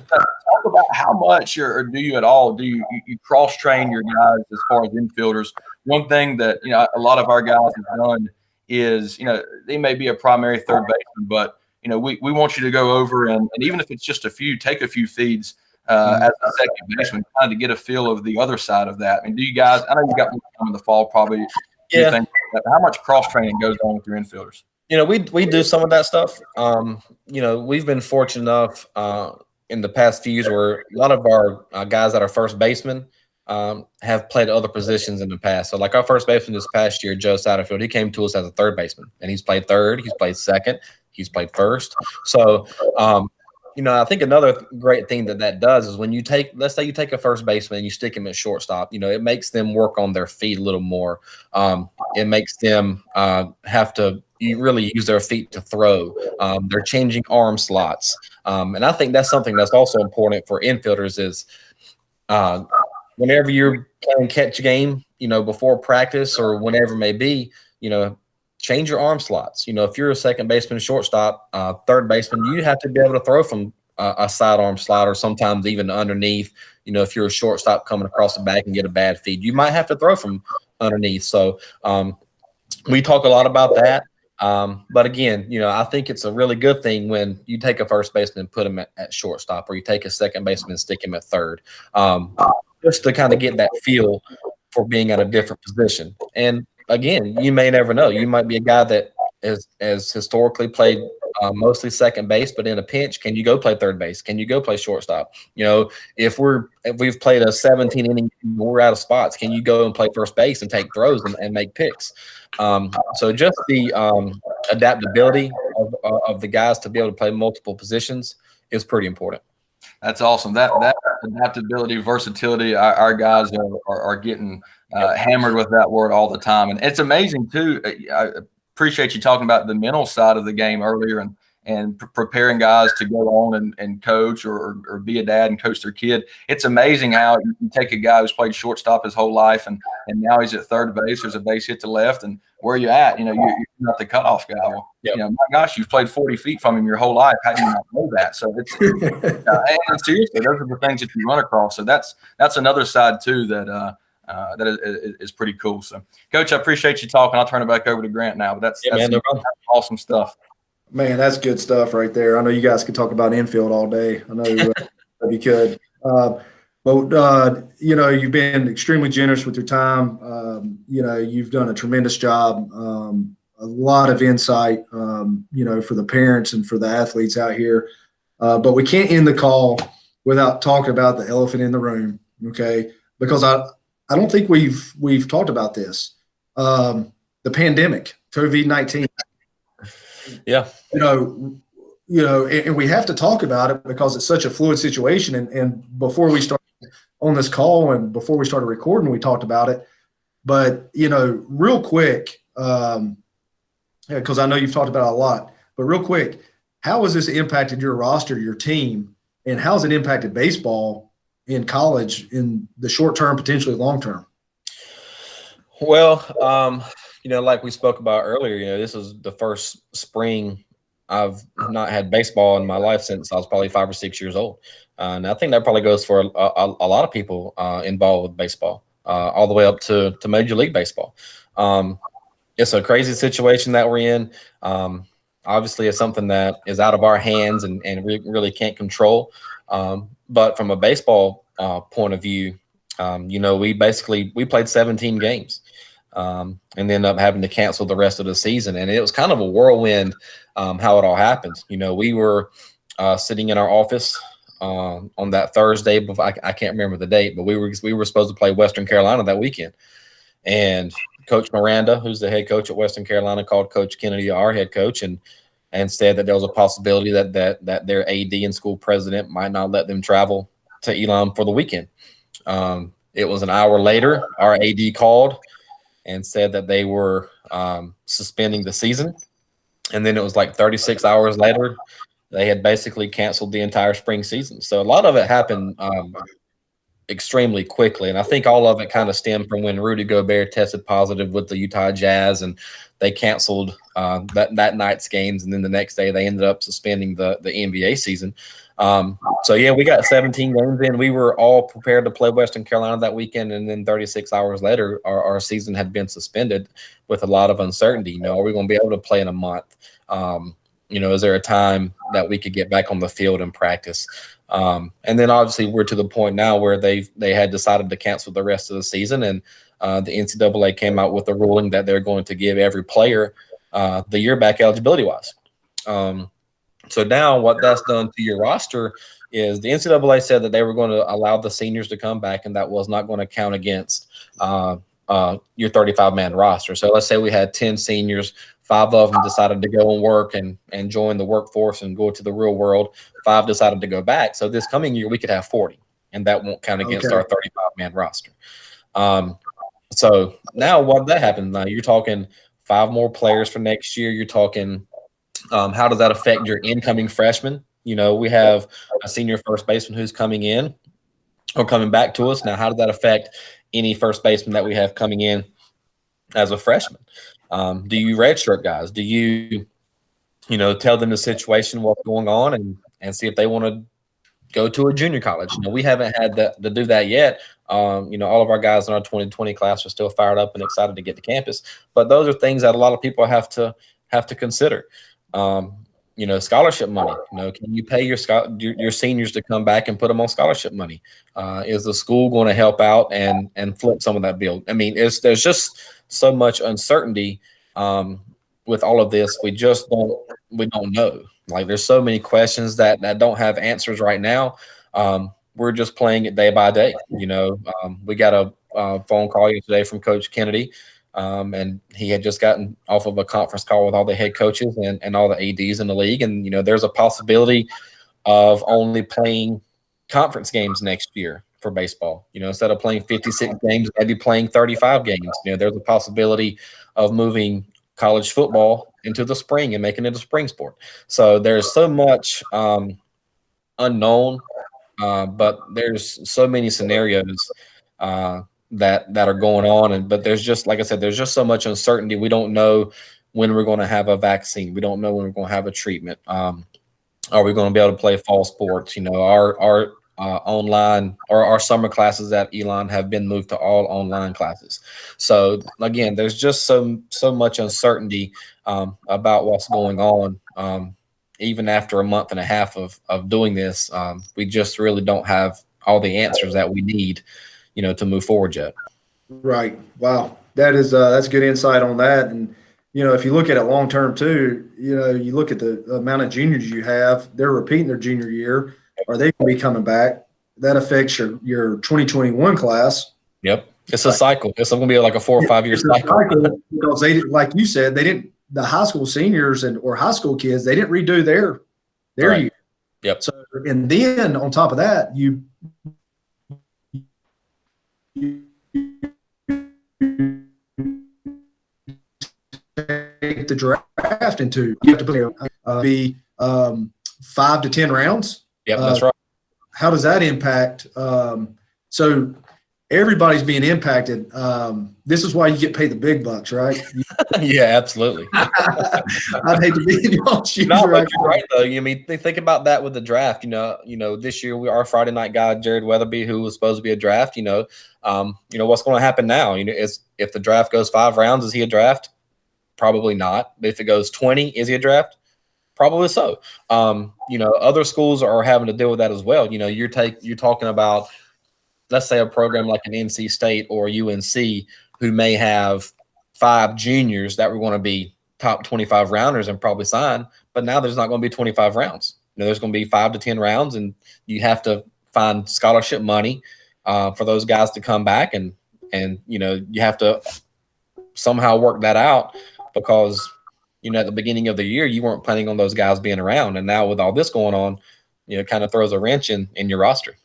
about how much or do you at all do you cross train your guys as far as infielders? One thing that a lot of our guys have done is they may be a primary third baseman, but we want you to go over and even if it's just take a few feeds as a second baseman, kind of to get a feel of the other side of that. I mean, do you guys? I know you got more time in the fall, probably. Yeah. How much cross training goes on with your infielders? We do some of that stuff. We've been fortunate enough in the past few years where a lot of our guys that are first basemen have played other positions in the past. So like our first baseman this past year, Joe Satterfield, he came to us as a third baseman, and he's played third, he's played second, he's played first. So, I think another great thing that does is when let's say you take a first baseman and you stick him at shortstop, it makes them work on their feet a little more. It makes them have to really use their feet to throw. They're changing arm slots. And I think that's something that's also important for infielders is whenever you're playing catch game, before practice or whenever it may be, change your arm slots. If you're a second baseman, shortstop, third baseman, you have to be able to throw from a sidearm slot or sometimes even underneath. If you're a shortstop coming across the back and get a bad feed, you might have to throw from underneath. So we talk a lot about that. But again, I think it's a really good thing when you take a first baseman and put him at shortstop, or you take a second baseman and stick him at third, just to kind of get that feel for being at a different position. And again, you may never know. You might be a guy that has historically played mostly second base, but in a pinch, can you go play third base? Can you go play shortstop? If we've played a 17 inning, we're out of spots, can you go and play first base and take throws and make picks? So just the adaptability of the guys to be able to play multiple positions is pretty important. That's awesome. That adaptability, versatility, our guys are getting hammered with that word all the time. And it's amazing too. I appreciate you talking about the mental side of the game earlier and preparing guys to go on and coach or be a dad and coach their kid. It's amazing how you can take a guy who's played shortstop his whole life and now he's at third base. There's a base hit to left, and where are you at? You're not the cutoff guy. Well, my gosh, you've played 40 feet from him your whole life. How do you not know that? So it's and seriously, those are the things that you run across. So that's another side too that is pretty cool. So, Coach, I appreciate you talking. I'll turn it back over to Grant now. But that's awesome stuff. Man, that's good stuff right there. I know you guys could talk about infield all day. I know you could. But you've been extremely generous with your time. You've done a tremendous job. A lot of insight, for the parents and for the athletes out here. But we can't end the call without talking about the elephant in the room, okay? Because I don't think we've talked about this. The pandemic, COVID-19. Yeah. And we have to talk about it because it's such a fluid situation. And before we started on this call and before we started recording, we talked about it. But, real quick, because I know you've talked about it a lot, but real quick, how has this impacted your roster, your team, and how has it impacted baseball in college in the short term, potentially long term? Well, like we spoke about earlier, this is the first spring I've not had baseball in my life since I was probably 5 or 6 years old. And I think that probably goes for a lot of people involved with baseball, all the way up to Major League Baseball. It's a crazy situation that we're in. Obviously, it's something that is out of our hands and we really can't control. But from a baseball point of view, we played 17 games. And ended up having to cancel the rest of the season. And it was kind of a whirlwind how it all happened. We were sitting in our office on that Thursday. Before, I can't remember the date, but we were supposed to play Western Carolina that weekend. And Coach Miranda, who's the head coach at Western Carolina, called Coach Kennedy, our head coach, and said that there was a possibility that their AD and school president might not let them travel to Elon for the weekend. It was an hour later, our AD called and said that they were suspending the season. And then it was like 36 hours later, they had basically canceled the entire spring season. So a lot of it happened extremely quickly. And I think all of it kind of stemmed from when Rudy Gobert tested positive with the Utah Jazz, and they canceled that night's games. And then the next day they ended up suspending the NBA season. We got 17 games in. We were all prepared to play Western Carolina that weekend, and then 36 hours later, our season had been suspended with a lot of uncertainty. Are we going to be able to play in a month? Is there a time that we could get back on the field and practice? And then obviously we're to the point now where they had decided to cancel the rest of the season, and the NCAA came out with a ruling that they're going to give every player the year back eligibility-wise. So now what that's done to your roster is the NCAA said that they were going to allow the seniors to come back, and that was not going to count against your 35-man roster. So let's say we had 10 seniors, 5 of them decided to go and work and join the workforce and go to the real world. 5 decided to go back. So this coming year we could have 40, and that won't count against our 35-man roster. So now what that happens, now you're talking 5 more players for next year. You're talking how does that affect your incoming freshmen? We have a senior first baseman who's coming in or coming back to us. Now, how does that affect any first baseman that we have coming in as a freshman? Do you redshirt guys? Do you tell them the situation, what's going on, and see if they want to go to a junior college? We haven't had to do that yet. All of our guys in our 2020 class are still fired up and excited to get to campus. But those are things that a lot of people have to consider. Scholarship money. Can you pay your seniors to come back and put them on scholarship money? Is the school going to help out and flip some of that bill? I mean, there's just so much uncertainty with all of this. We don't know. Like, there's so many questions that don't have answers right now. We're just playing it day by day. We got a phone call yesterday from Coach Kennedy. And he had just gotten off of a conference call with all the head coaches and all the ADs in the league. And, there's a possibility of only playing conference games next year. for baseball. Instead of playing 56 games, maybe playing 35 games. There's a possibility of moving college football into the spring and making it a spring sport. So there's so much unknown, but there's so many scenarios that are going on. But there's just, like I said, there's just so much uncertainty. We don't know when we're going to have a vaccine. We don't know when we're going to have a treatment. Are we going to be able to play fall sports? Our online or our summer classes at Elon have been moved to all online classes. So again, there's just so much uncertainty about what's going on. Even after a month and a half of doing this, we just really don't have all the answers that we need, to move forward yet. Right. Wow. That's good insight on that. And, if you look at it long term too, you look at the amount of juniors you have, they're repeating their junior year. Are they going to be coming back? That affects your 2021 class. Yep. It's a cycle. It's going to be like a 4 or 5 year cycle. Because they, like you said, the high school seniors or high school kids, they didn't redo their right. year. Yep. So, and then on top of that, you take the draft into, you have to be 5 to 10 rounds. Yep, that's right. How does that impact? So everybody's being impacted. This is why you get paid the big bucks, right? Yeah, absolutely. I'd hate to be in your shoes. No, but you're right though. Think about that with the draft. This year our Friday night guy Jared Weatherby, who was supposed to be a draft. What's going to happen now? Is if the draft goes 5 rounds, is he a draft? Probably not. If it goes 20, is he a draft? Probably so. Other schools are having to deal with that as well. You're talking about, let's say, a program like an NC State or UNC who may have 5 juniors that were going to be top 25 rounders and probably sign, but now there's not going to be 25 rounds. There's going to be 5 to 10 rounds, and you have to find scholarship money for those guys to come back, and you have to somehow work that out because at the beginning of the year you weren't planning on those guys being around, and now with all this going on, it kind of throws a wrench in your roster.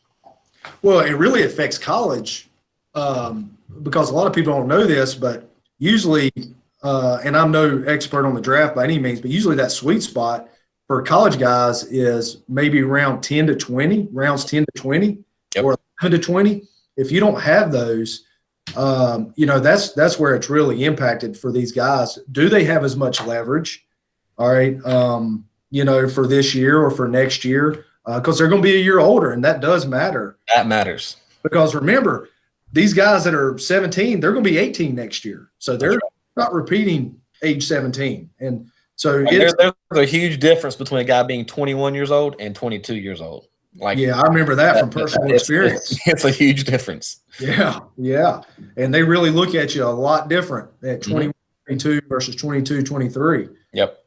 Well, it really affects college because a lot of people don't know this, but usually, and I'm no expert on the draft by any means, but usually that sweet spot for college guys is maybe rounds 10 to 20, yep. Or 11 to 20. If you don't have those, that's where it's really impacted for these guys. Do they have as much leverage? All right. For this year or for next year, because they're going to be a year older, and that does matter. That matters. Because remember, these guys that are 17, they're going to be 18 next year. So they're not repeating age 17. And so there's a huge difference between a guy being 21 years old and 22 years old. Yeah, I remember that from personal experience. It's a huge difference. Yeah. And they really look at you a lot different at 21, 22 versus 22, 23. Yep.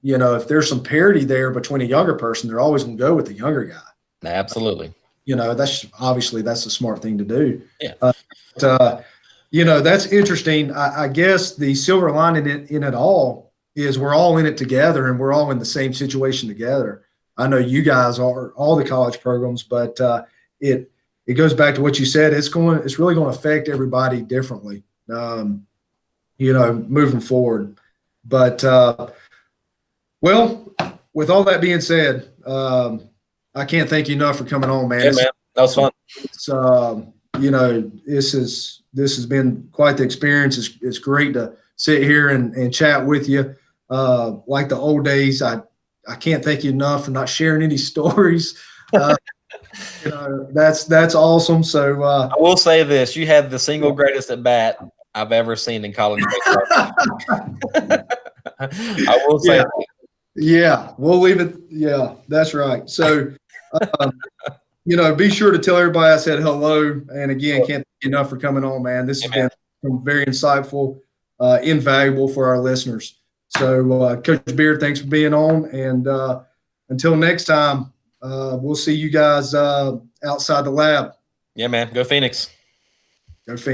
If there's some parity there between a younger person, they're always going to go with the younger guy. Absolutely. That's the smart thing to do. Yeah. That's interesting. I guess the silver lining in it all is we're all in it together, and we're all in the same situation together. I know you guys are, all the college programs, but it goes back to what you said. It's really going to affect everybody differently, moving forward. But with all that being said, I can't thank you enough for coming on, man. Yeah, man, that was fun. This has been quite the experience. It's great to sit here and chat with you. Like the old days, I can't thank you enough for not sharing any stories. That's awesome. So I will say this: you had the single greatest at bat I've ever seen in college baseball. I will say that. Yeah, we'll leave it. Yeah, that's right. So, be sure to tell everybody I said hello. And again, can't thank you enough for coming on, man. This has been very insightful, invaluable for our listeners. So, Coach Beard, thanks for being on. And until next time, we'll see you guys outside the lab. Yeah, man. Go Phoenix. Go Phoenix.